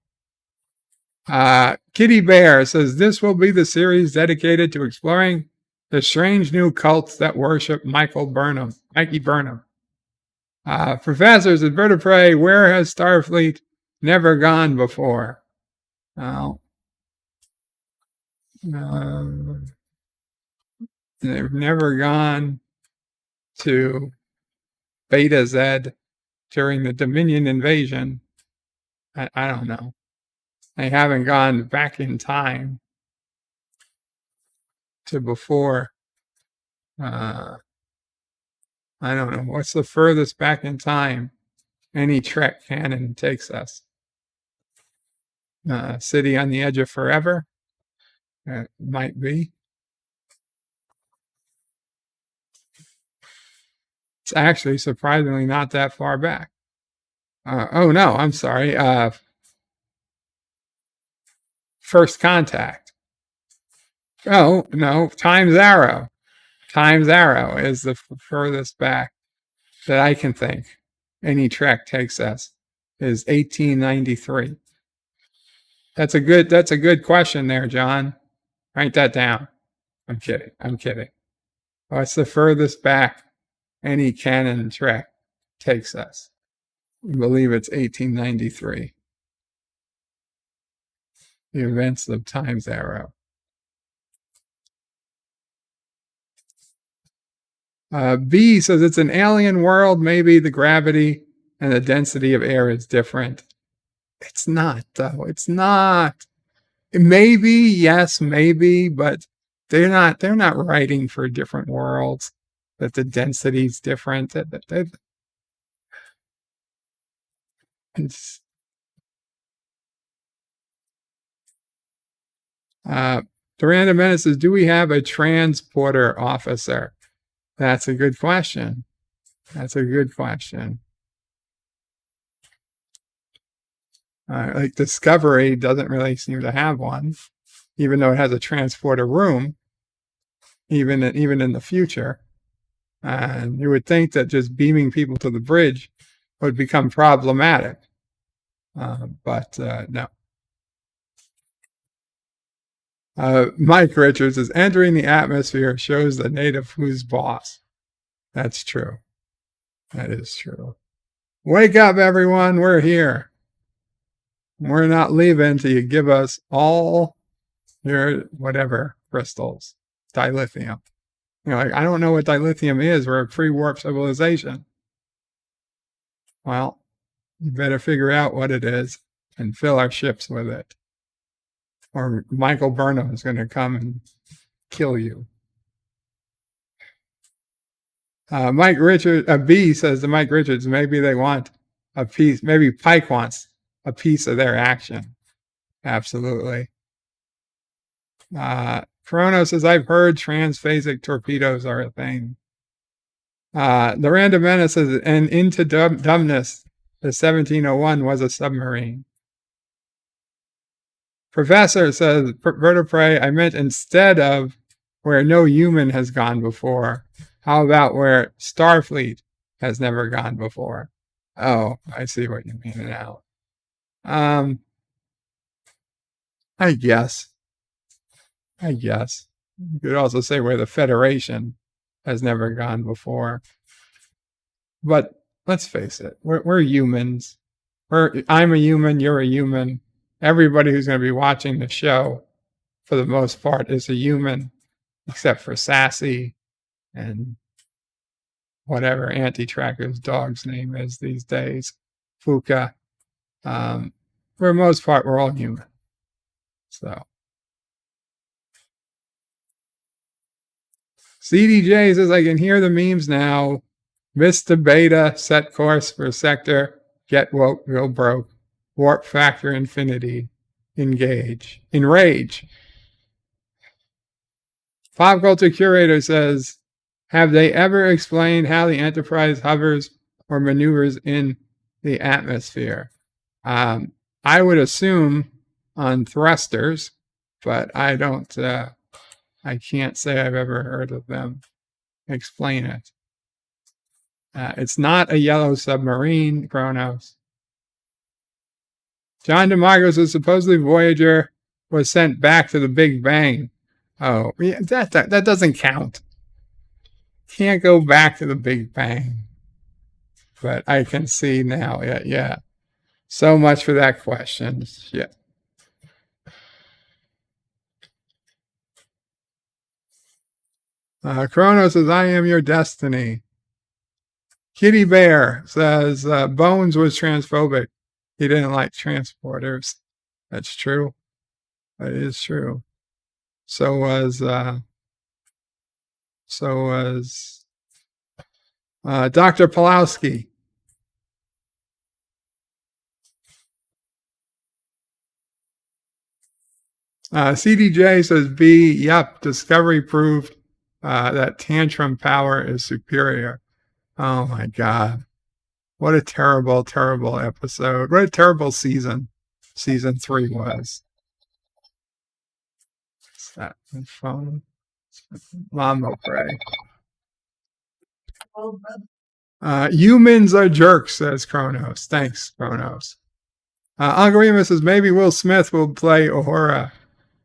Kitty Bear says, this will be the series dedicated to exploring the strange new cults that worship Mikey Burnham. Professors at Bird of Prey, where has Starfleet never gone before? Well, they've never gone to Beta Z during the Dominion invasion. I don't know. They haven't gone back in time to before. I don't know. What's the furthest back in time any Trek canon takes us? City on the Edge of Forever? It might be. It's actually surprisingly not that far back. Oh no, I'm sorry. First Contact. Oh no, Time's Arrow. Time's Arrow is the furthest back that I can think any Trek takes us is 1893. That's a good question there, John. Write that down. I'm kidding. What's the furthest back any canon Trek takes us? I believe it's 1893. The events of Time's Arrow. B says it's an alien world. Maybe the gravity and the density of air is different. It's not, though. It's not. Maybe, yes, maybe, but they're not writing for different worlds. That the density is different. Duranda Menace says, do we have a transporter officer? That's a good question. Like Discovery doesn't really seem to have one, even though it has a transporter room, even in the future. And you would think that just beaming people to the bridge would become problematic. But no. Mike Richards is entering the atmosphere shows the native who's boss. That's true. That is true. Wake up, everyone. We're here. We're not leaving till you give us all your whatever crystals. Dilithium. Like, I don't know what dilithium is. We're a pre-warp civilization. Well, you better figure out what it is and fill our ships with it. Or Michael Burnham is going to come and kill you. Mike Richards, B says to Mike Richards, maybe they want a piece, maybe Pike wants a piece of their action. Absolutely. Chrono says, I've heard transphasic torpedoes are a thing. The Random Menace says, and into dumbness, the 1701 was a submarine. Professor says, Bird of Prey, I meant instead of where no human has gone before. How about where Starfleet has never gone before? Oh, I see what you mean now. I guess. You could also say where the Federation has never gone before. But let's face it, we're humans. I'm a human, you're a human. Everybody who's going to be watching the show, for the most part, is a human, except for Sassy and whatever Anti-Tracker's dog's name is these days, Fuka. For the most part, we're all human. So, CDJ says, I can hear the memes now. Mr. Beta, set course for sector, get woke, go broke, warp factor infinity, engage, enrage. Pop Culture Curator says, have they ever explained how the Enterprise hovers or maneuvers in the atmosphere? I would assume on thrusters, but I don't, I can't say I've ever heard of them explain it. It's not a yellow submarine, Kronos. John DeMarco says, supposedly Voyager was sent back to the Big Bang. Oh, yeah, that doesn't count. Can't go back to the Big Bang. But I can see now, yeah. So much for that question. Yeah. Kronos says, I am your destiny. Kitty Bear says, Bones was transphobic. He didn't like transporters. That's true. That is true. So was Dr. Pulowski. CDJ says, B, yep, Discovery proved that tantrum power is superior. Oh my God. What a terrible, terrible episode. What a terrible season. Season 3 was. What's that? My phone? Mom will pray. Humans are jerks, says Kronos. Thanks, Kronos. Uncle Remus says, maybe Will Smith will play Uhura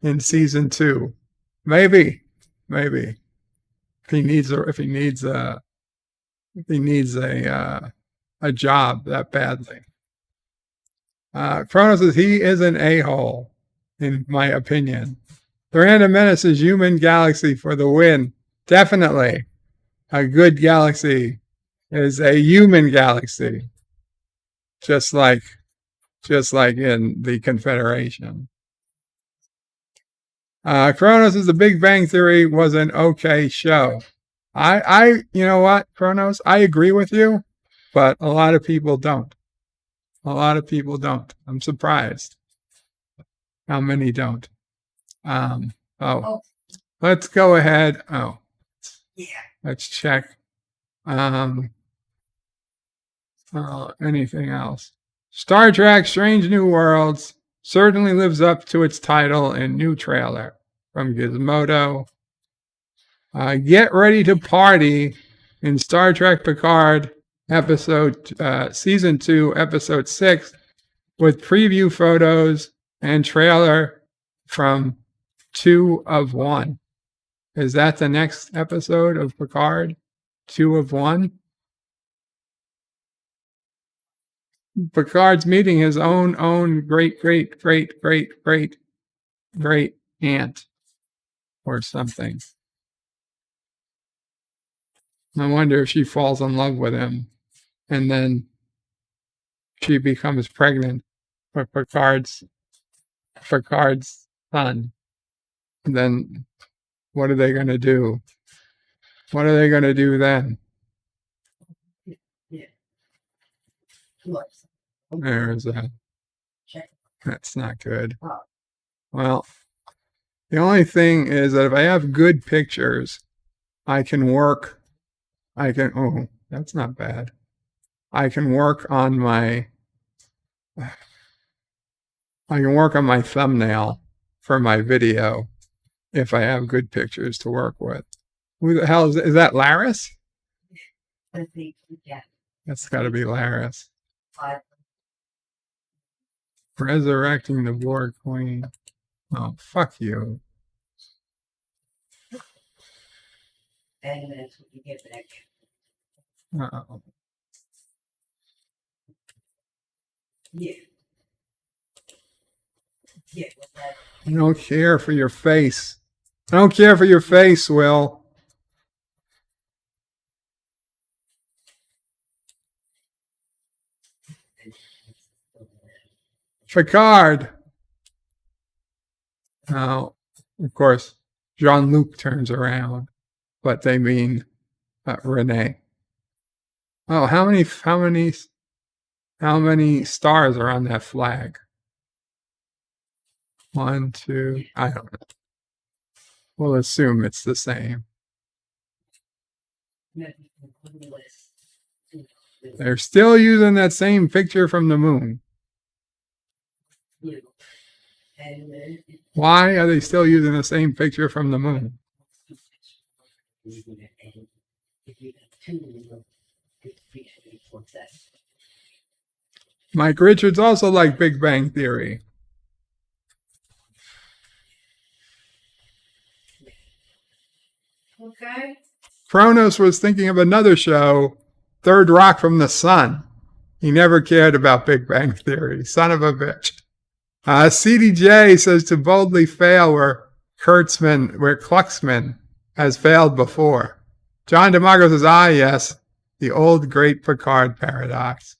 in season 2. Maybe. If he needs a job that badly. Kronos says, he is an a-hole, in my opinion. The Random Menace is human galaxy for the win. Definitely. A good galaxy is a human galaxy. Just like in the Confederation. Kronos says, the Big Bang Theory was an okay show. I you know what, Kronos? I agree with you, but a lot of people don't. I'm surprised how many don't. Let's go ahead. Let's check. Anything else? Star Trek Strange New Worlds certainly lives up to its title in new trailer from Gizmodo. Get ready to party in Star Trek Picard season 2, episode 6, with preview photos and trailer from 2 of 1. Is that the next episode of Picard? 2 of 1? Picard's meeting his own great aunt or something. I wonder if she falls in love with him and then she becomes pregnant with Picard's son. And then what are they going to do? What are they going to do then? There's that. That's not good. Well, the only thing is that if I have good pictures, oh, that's not bad. I can work on my thumbnail for my video if I have good pictures to work with. Who the hell is that Laris? That's got to be Laris. Resurrecting the Borg Queen. Oh, fuck you. Uh-oh. I don't care for your face. I don't care for your face, Will. Picard. Now, of course, Jean-Luc turns around, but they mean Renee. Oh, how many stars are on that flag? 1, 2, I don't know. We'll assume it's the same. They're still using that same picture from the moon. Why are they still using the same picture from the moon? Mike Richards also liked Big Bang Theory. Okay. Kronos was thinking of another show, Third Rock from the Sun. He never cared about Big Bang Theory. Son of a bitch. CDJ says to boldly fail where Kluxman has failed before. John DeMarco says, yes, the old great Picard paradox.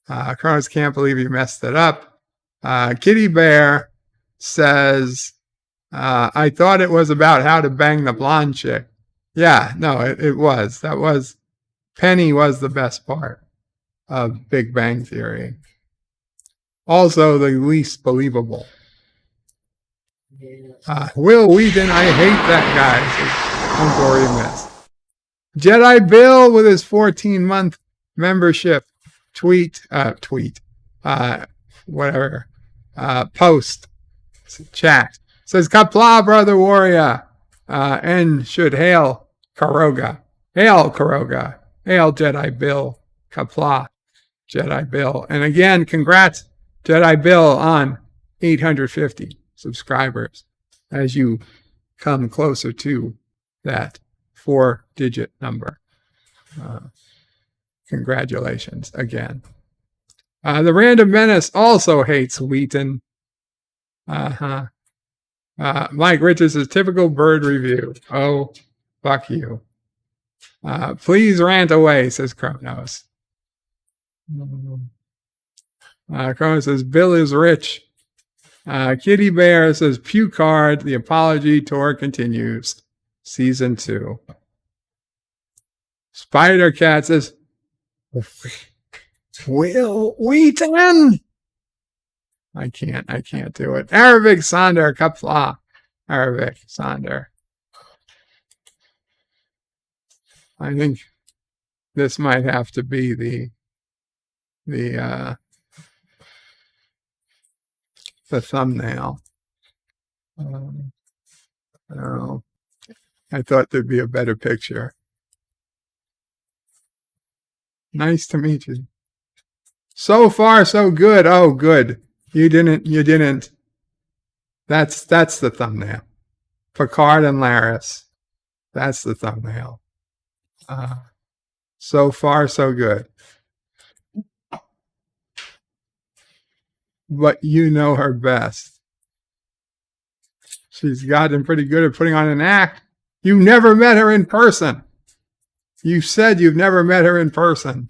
Kronos can't believe he messed it up. Kitty Bear says, I thought it was about how to bang the blonde chick. Yeah, no, it was. Penny was the best part of Big Bang Theory. Also the least believable. Will Wheaton, I hate that guy, says Uncle Remus. Jedi Bill with his 14-month membership post, chat. Says, Qapla, brother warrior, and should hail Karoga. Hail Karoga. Hail Jedi Bill. Qapla, Jedi Bill. And again, congrats, Jedi Bill, on 850 subscribers as you come closer to that 4-digit number. Congratulations again. The Random Menace also hates Wheaton. Mike Richards is typical bird review. Oh, fuck you. Please rant away, says Kronos. Kronos says, Bill is rich. Kitty Bear says, Pucard, the apology tour continues. Season 2. Spider Cat says, Will Wheaton. I can't do it. Arabic Sonder, Qapla. Arabic Sonder. I think this might have to be the thumbnail. Oh, I thought there'd be a better picture. Nice to meet you. So far, so good. Oh, good. You didn't. That's the thumbnail. Picard and Laris. That's the thumbnail. So far, so good. but you know her best. She's gotten pretty good at putting on an act. You never met her in person. You said you've never met her in person.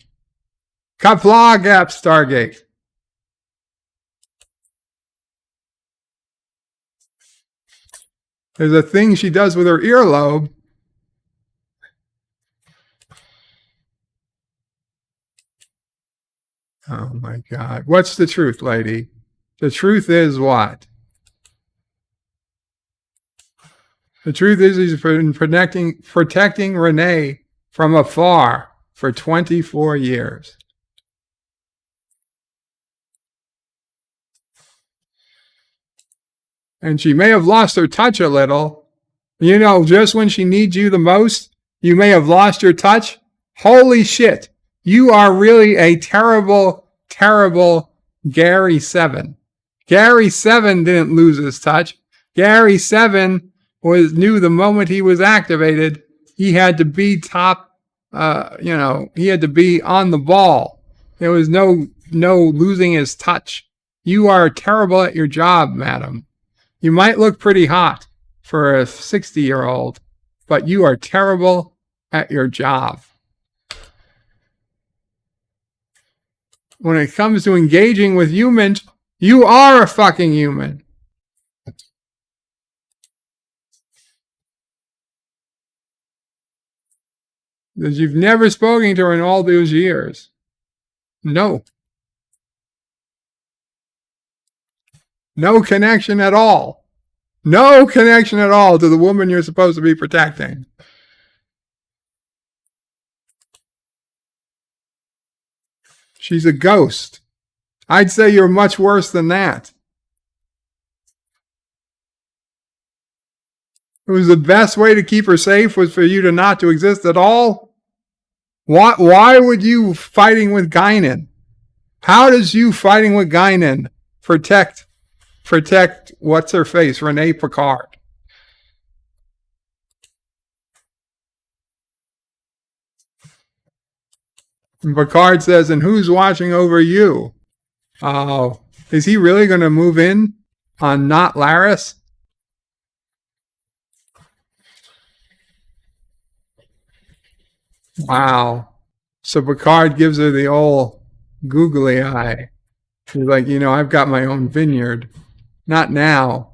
Qapla Gap Stargate. There's a thing she does with her earlobe. Oh my God. What's the truth, lady? The truth is what? The truth is he's been protecting Renee from afar for 24 years. And she may have lost her touch a little. You know, just when she needs you the most, you may have lost your touch. Holy shit. You are really a terrible, terrible Gary 7. Gary 7 didn't lose his touch. Gary 7 knew the moment he was activated, he had to be top, he had to be on the ball. There was no losing his touch. You are terrible at your job, madam. You might look pretty hot for a 60-year-old, but you are terrible at your job. When it comes to engaging with humans, you are a fucking human. Because you've never spoken to her in all those years. No. No connection at all. No connection at all to the woman you're supposed to be protecting. She's a ghost. I'd say you're much worse than that. It was the best way to keep her safe was for you to not to exist at all. Why would you fighting with Guinan? How does you fighting with Guinan protect what's her face, Renee Picard? And Picard says, and who's watching over you? Oh, is he really going to move in on not Laris? Wow. So Picard gives her the old googly eye. She's like, I've got my own vineyard. Not now.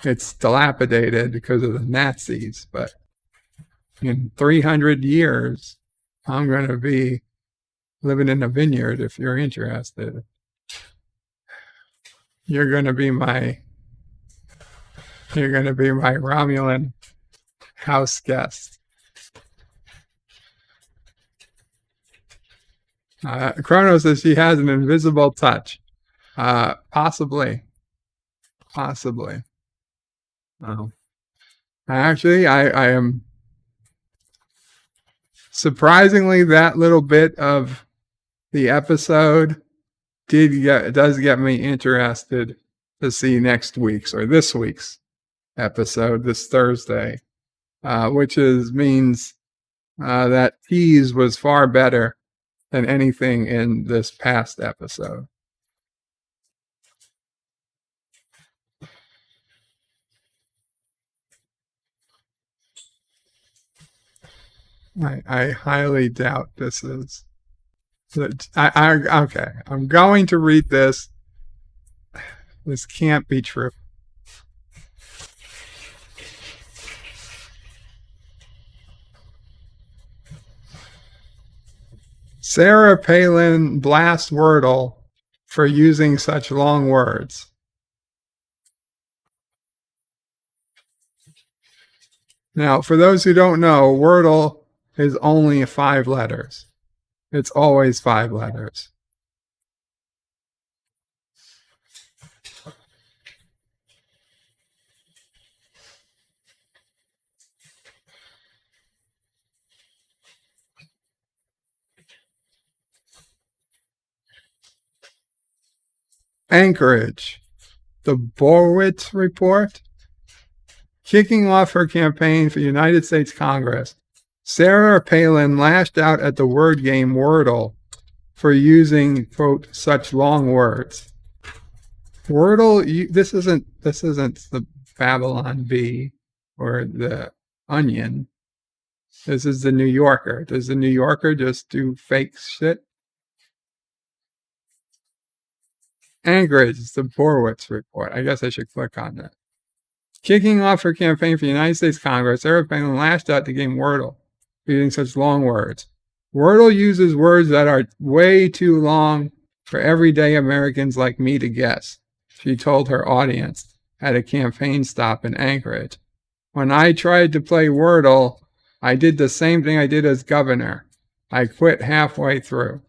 It's dilapidated because of the Nazis, but in 300 years, I'm going to be living in a vineyard if you're interested. You're going to be my Romulan house guest. Chrono says she has an invisible touch. Possibly. Oh. Actually, I am surprisingly that little bit of the episode does get me interested to see next week's or this week's episode this Thursday, which means that tease was far better than anything in this past episode. I highly doubt this is. Okay, I'm going to read this. This can't be true. Sarah Palin blasts Wordle for using such long words. Now, for those who don't know, Wordle is only 5 letters. It's always 5 letters. Anchorage. The Borowitz Report. Kicking off her campaign for United States Congress, Sarah Palin lashed out at the word game Wordle for using, quote, such long words. Wordle, this isn't the Babylon Bee or the Onion. This is the New Yorker. Does the New Yorker just do fake shit? Anchorage is the Borowitz report. I guess I should click on that. Kicking off her campaign for the United States Congress, Sarah Palin lashed out to game Wordle, using such long words. Wordle uses words that are way too long for everyday Americans like me to guess, she told her audience at a campaign stop in Anchorage. When I tried to play Wordle, I did the same thing I did as governor. I quit halfway through.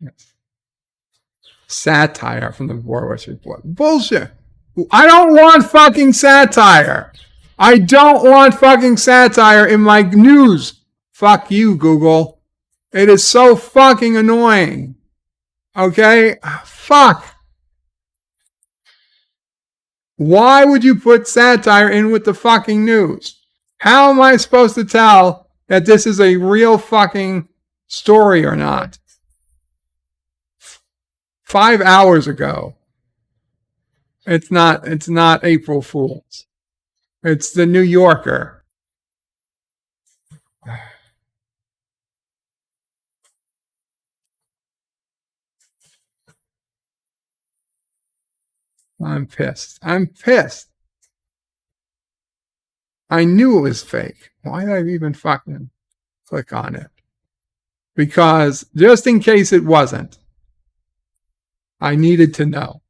Yes. Satire from the Borowitz report. Bullshit. I don't want fucking satire. I don't want fucking satire in my news. Fuck you, Google. It is so fucking annoying. Okay? Fuck. Why would you put satire in with the fucking news? How am I supposed to tell that this is a real fucking story or not? 5 hours ago. It's not April Fool's. It's the New Yorker. I'm pissed. I'm pissed. I knew it was fake. Why did I even fucking click on it? Because just in case it wasn't, I needed to know.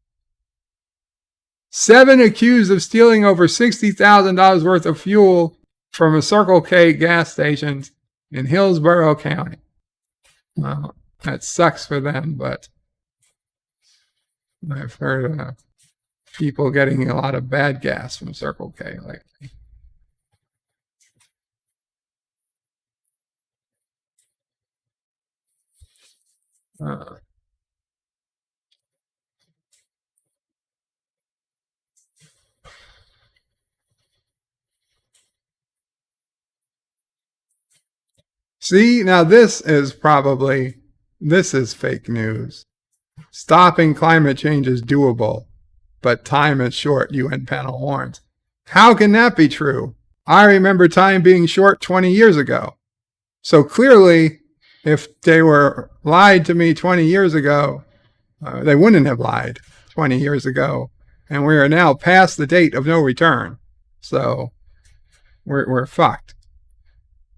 7 accused of stealing over $60,000 worth of fuel from a Circle K gas station in Hillsborough County. Well, that sucks for them, but I've heard of people getting a lot of bad gas from Circle K lately. See, now this is fake news. Stopping climate change is doable, but time is short, UN panel warns. How can that be true? I remember time being short 20 years ago. So clearly, if they were lied to me 20 years ago, they wouldn't have lied 20 years ago. And we are now past the date of no return. So we're fucked.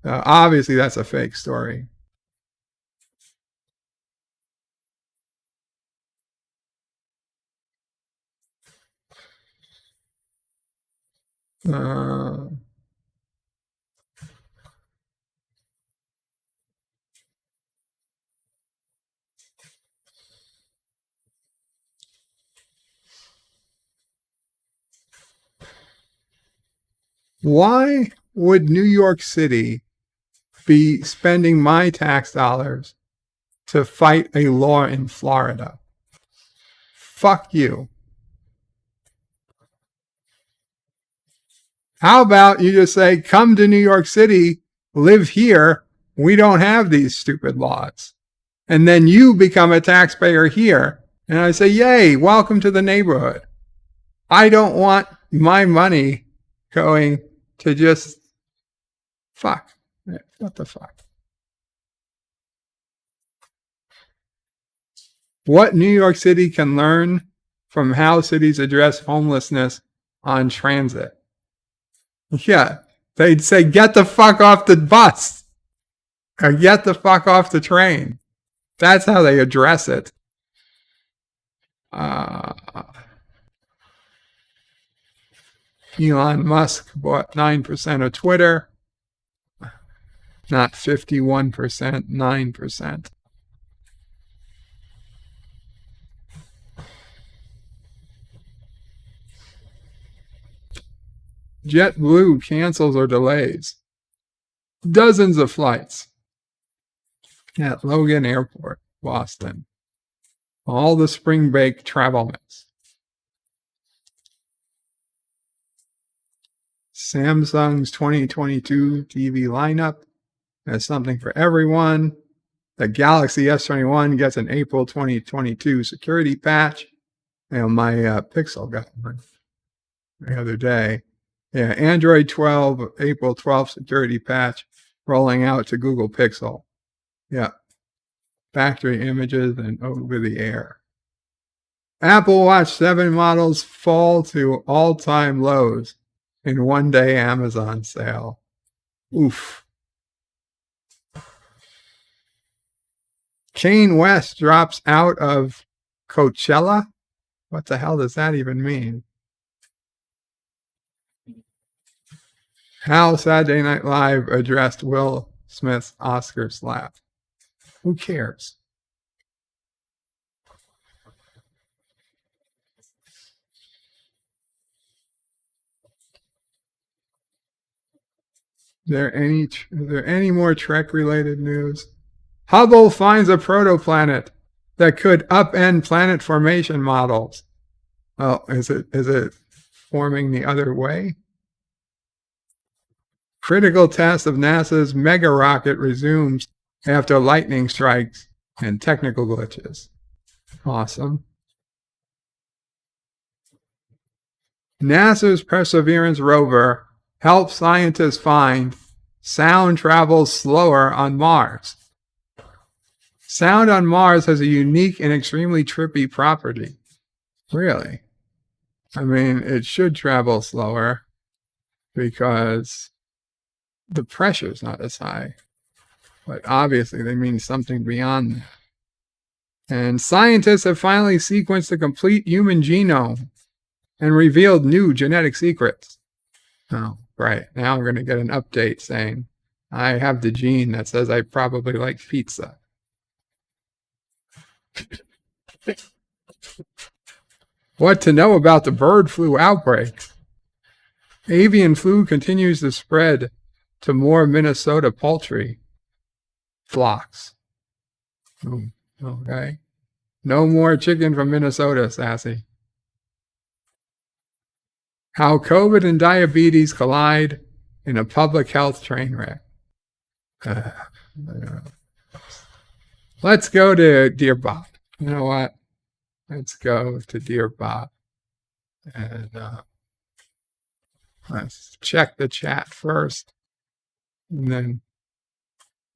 Obviously, that's a fake story. Why would New York City be spending my tax dollars to fight a law in Florida? Fuck you. How about you just say, come to New York City, live here. We don't have these stupid laws. And then you become a taxpayer here. And I say, yay, welcome to the neighborhood. I don't want my money going to just fuck. What the fuck? What New York City can learn from how cities address homelessness on transit. Yeah, they'd say, get the fuck off the bus or get the fuck off the train. That's how they address it. Elon Musk bought 9% of Twitter. Not 51%, 9%. JetBlue cancels or delays dozens of flights at Logan Airport, Boston. All the spring break travel mess. Samsung's 2022 TV lineup has something for everyone. The Galaxy S21 gets an April 2022 security patch. My Pixel got one the other day. Yeah, Android 12, April 12th security patch rolling out to Google Pixel. Yeah, factory images and over the air. Apple Watch 7 models fall to all-time lows in one-day Amazon sale. Oof. Kanye West drops out of Coachella? What the hell does that even mean? How Saturday Night Live addressed Will Smith's Oscar slap. Who cares? Is there any more Trek-related news? Hubble finds a protoplanet that could upend planet formation models. Oh, is it forming the other way? Critical test of NASA's mega rocket resumes after lightning strikes and technical glitches. Awesome. NASA's Perseverance rover helps scientists find sound travels slower on Mars. Sound on Mars has a unique and extremely trippy property. Really? I mean, it should travel slower because the pressure is not as high. But obviously, they mean something beyond that. And scientists have finally sequenced the complete human genome and revealed new genetic secrets. Oh, right. Now I'm going to get an update saying I have the gene that says I probably like pizza. What to know about the bird flu outbreak? Avian flu continues to spread to more Minnesota poultry flocks. Okay. No more chicken from Minnesota, Sassy. How COVID and diabetes collide in a public health train wreck. Let's go to Dear Bob. You know what? Let's go to Dear Bob. And let's check the chat first. And then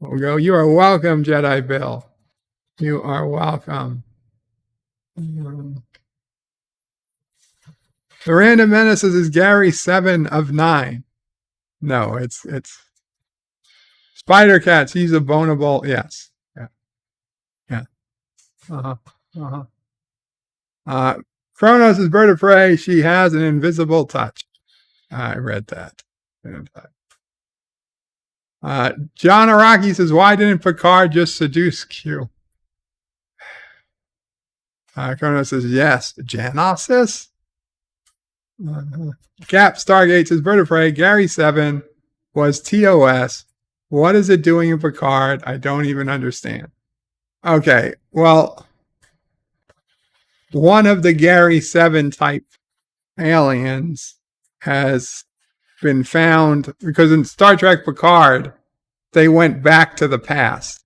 we'll go. You are welcome, Jedi Bill. You are welcome. The Random Menaces is Gary 7 of 9. No, it's Spider Cats. He's a bonable. Yes. Yeah. Kronos is Bird of Prey. She has an invisible touch. I read that. John Araki says, why didn't Picard just seduce Q? Kronos says, yes. Janosis? Cap Stargate says, Bird of Prey, Gary 7 was TOS. What is it doing in Picard? I don't even understand. Okay, well, one of the Gary 7 type aliens has been found, because in Star Trek Picard, they went back to the past.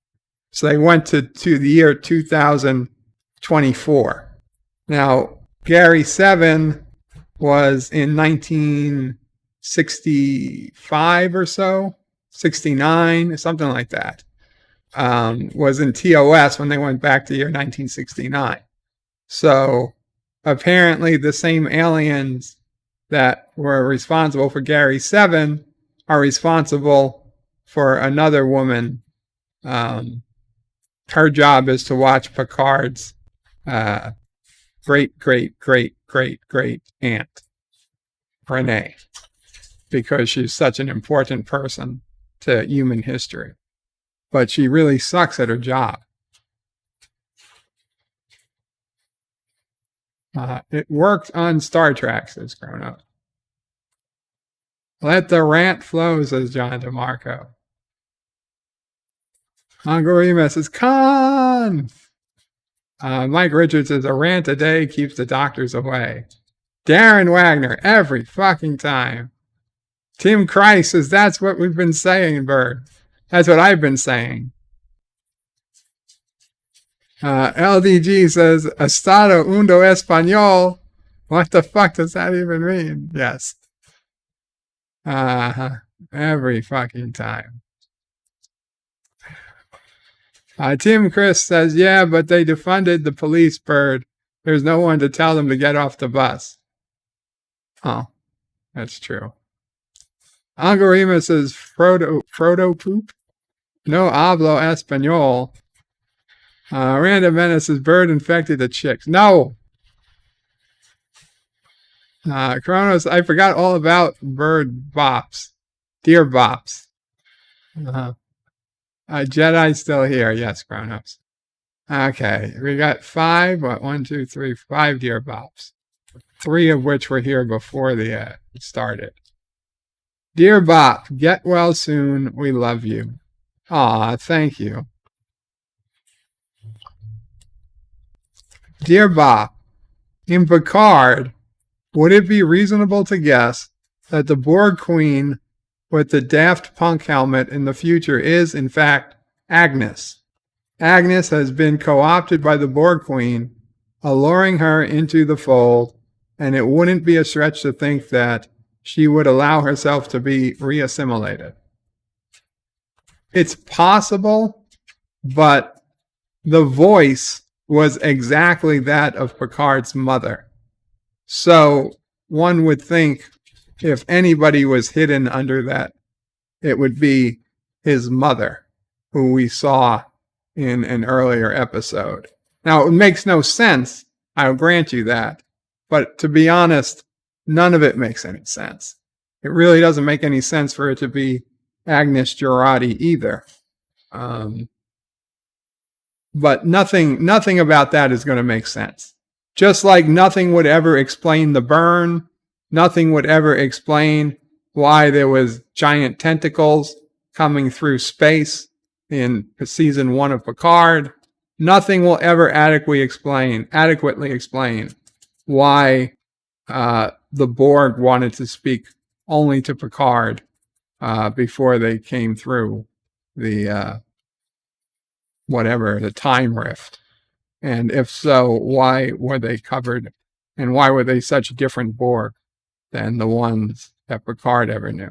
So they went to the year 2024. Now, Gary 7 was in 1965 or so, 69, something like that. Was in TOS when they went back to the year 1969. So apparently the same aliens that were responsible for Gary 7 are responsible for another woman. Her job is to watch Picard's great aunt, Renee, because she's such an important person to human history. But she really sucks at her job. It worked on Star Trek, says Grown Up. Let the rant flow, says John DeMarco. Uncle Remus says, Con! Mike Richards says, a rant a day keeps the doctors away. Darren Wagner, every fucking time. Tim Christ says, that's what we've been saying, Bird. That's what I've been saying. LDG says, Estado Undo Español. What the fuck does that even mean? Yes. Every fucking time. Tim Chris says, yeah, but they defunded the police, Bird. There's no one to tell them to get off the bus. Oh, that's true. Uncle Remus says, Frodo poop? No hablo español. Random Menace says, Bird infected the chicks. No! Kronos, I forgot all about bird bops. Deer bops. Jedi still here. Yes, Kronos. Okay, we got 5. What? 1, 2, 3, 5 deer bops. 3 of which were here before the started. Dear Bop, get well soon. We love you. Aw, thank you. Dear Bop, in Picard, would it be reasonable to guess that the Borg Queen with the Daft Punk helmet in the future is, in fact, Agnes? Agnes has been co-opted by the Borg Queen, alluring her into the fold, and it wouldn't be a stretch to think that she would allow herself to be reassimilated. It's possible, but the voice was exactly that of Picard's mother. So one would think if anybody was hidden under that, it would be his mother, who we saw in an earlier episode. Now, it makes no sense, I'll grant you that, but to be honest, none of it makes any sense. It really doesn't make any sense for it to be Agnes Jurati either. But nothing about that is going to make sense. Just like nothing would ever explain the burn, nothing would ever explain why there was giant tentacles coming through space in season 1 of Picard. Nothing will ever adequately explain why the Borg wanted to speak only to Picard before they came through the the time rift. And if so, why were they covered, and why were they such different Borg than the ones that Picard ever knew?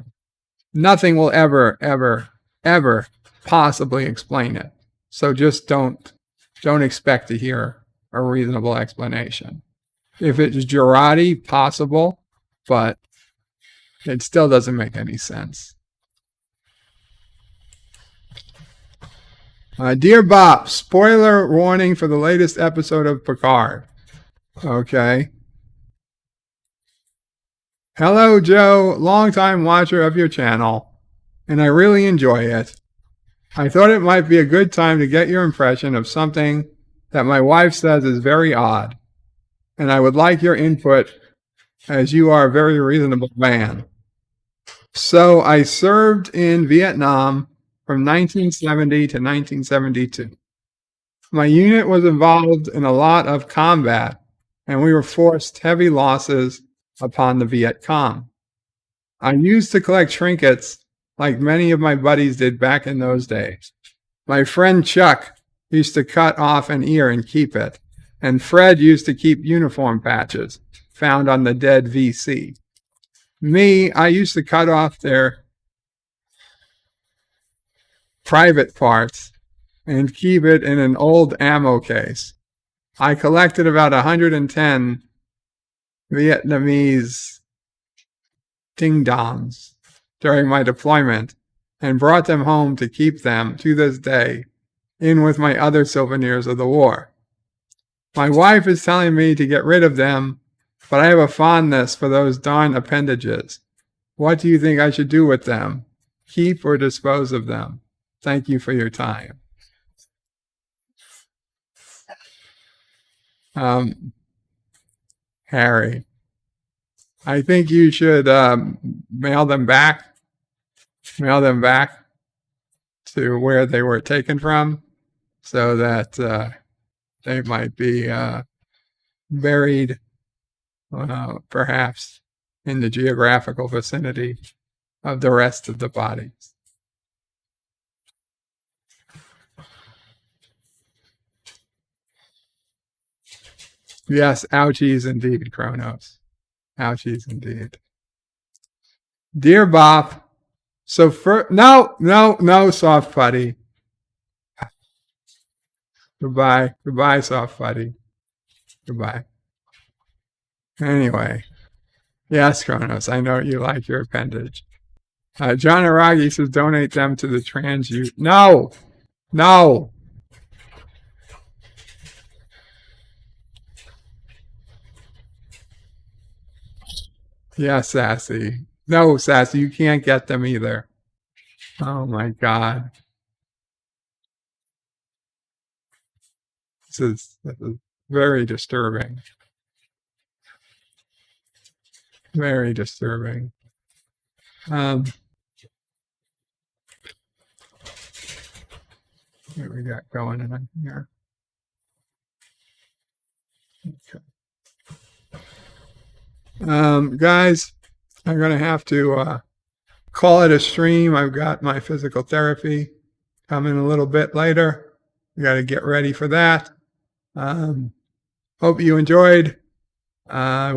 Nothing will ever possibly explain it. So just don't expect to hear a reasonable explanation. If it's Jurati, possible, but it still doesn't make any sense. Dear Bob, spoiler warning for the latest episode of Picard. Okay. Hello, Joe, longtime watcher of your channel, and I really enjoy it. I thought it might be a good time to get your impression of something that my wife says is very odd, and I would like your input as you are a very reasonable man. So I served in Vietnam from 1970 to 1972. My unit was involved in a lot of combat, and we were forced heavy losses upon the Viet Cong. I used to collect trinkets like many of my buddies did back in those days. My friend Chuck used to cut off an ear and keep it, and Fred used to keep uniform patches found on the dead VC. Me, I used to cut off their private parts and keep it in an old ammo case. I collected about 110 Vietnamese ding-dongs during my deployment and brought them home to keep them to this day in with my other souvenirs of the war. My wife is telling me to get rid of them, but I have a fondness for those darn appendages. What do you think I should do with them? Keep or dispose of them? Thank you for your time. Harry, I think you should mail them back to where they were taken from, so that they might be buried perhaps in the geographical vicinity of the rest of the bodies. Yes, ouchies indeed, Kronos. Ouchies indeed. Dear Bop, so no, soft putty. Goodbye, soft putty. Goodbye. Anyway, yes, Kronos, I know you like your appendage. John Aragi says donate them to the trans youth. No. Yeah, Sassy. No, Sassy, you can't get them either. Oh my God. This is very disturbing. Very disturbing. What we got going on here? Okay. Guys, I'm gonna have to call it a stream. I've got my physical therapy coming a little bit later. We got to get ready for that. Hope you enjoyed. I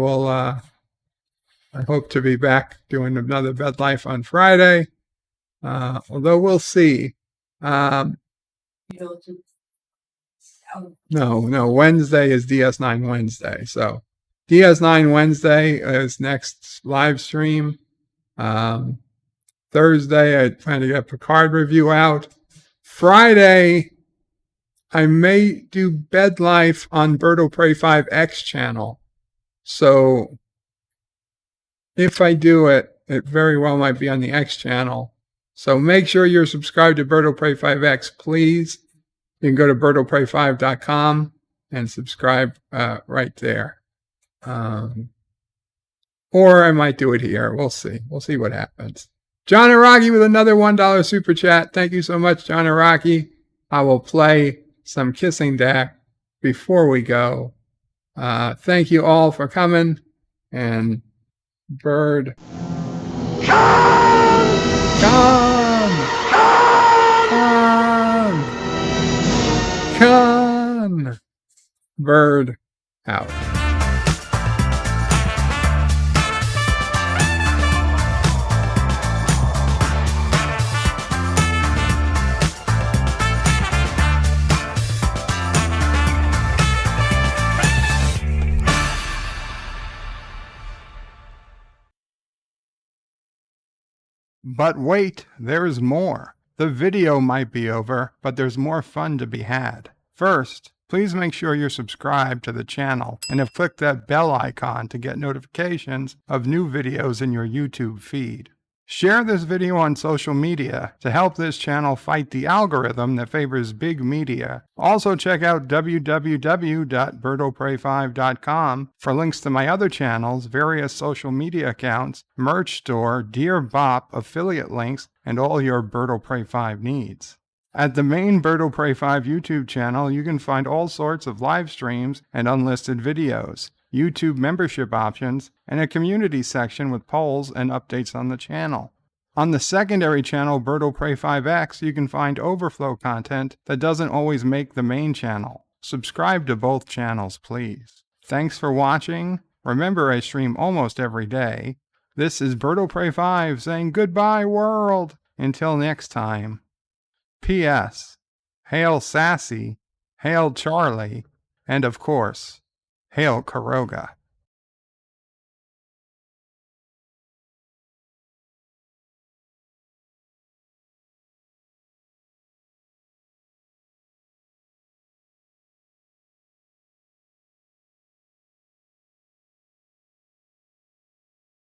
hope to be back doing another Bed Life on Friday. Although we'll see. No, Wednesday is DS9 Wednesday. So DS9 Wednesday is next live stream. Thursday, I plan to get Picard review out. Friday, I may do Bed Life on Berto Prey 5X channel. So if I do it, it very well might be on the X channel. So make sure you're subscribed to Berto Prey 5X, please. You can go to bertoprey5.com and subscribe right there. Or I might do it here. We'll see. We'll see what happens. John Araki with another $1 super chat. Thank you so much, John Araki. I will play some Kissing Deck before we go. Thank you all for coming. And Bird. Come! Bird out. But wait, there's more. The video might be over, but there's more fun to be had. First, please make sure you're subscribed to the channel and have clicked that bell icon to get notifications of new videos in your YouTube feed. Share this video on social media to help this channel fight the algorithm that favors big media. Also check out www.bertoprey5.com for links to my other channels, various social media accounts, merch store, Dear Bop, affiliate links, and all your Berto Prey 5 needs. At the main Berto Prey 5 YouTube channel, you can find all sorts of live streams and unlisted videos, YouTube membership options, and a community section with polls and updates on the channel. On the secondary channel, Berto Prey 5X, you can find overflow content that doesn't always make the main channel. Subscribe to both channels, please. Thanks for watching. Remember, I stream almost every day. This is Berto Prey 5 saying goodbye, world. Until next time. P.S. Hail Sassy, hail Charlie, and of course, hail Kuroga.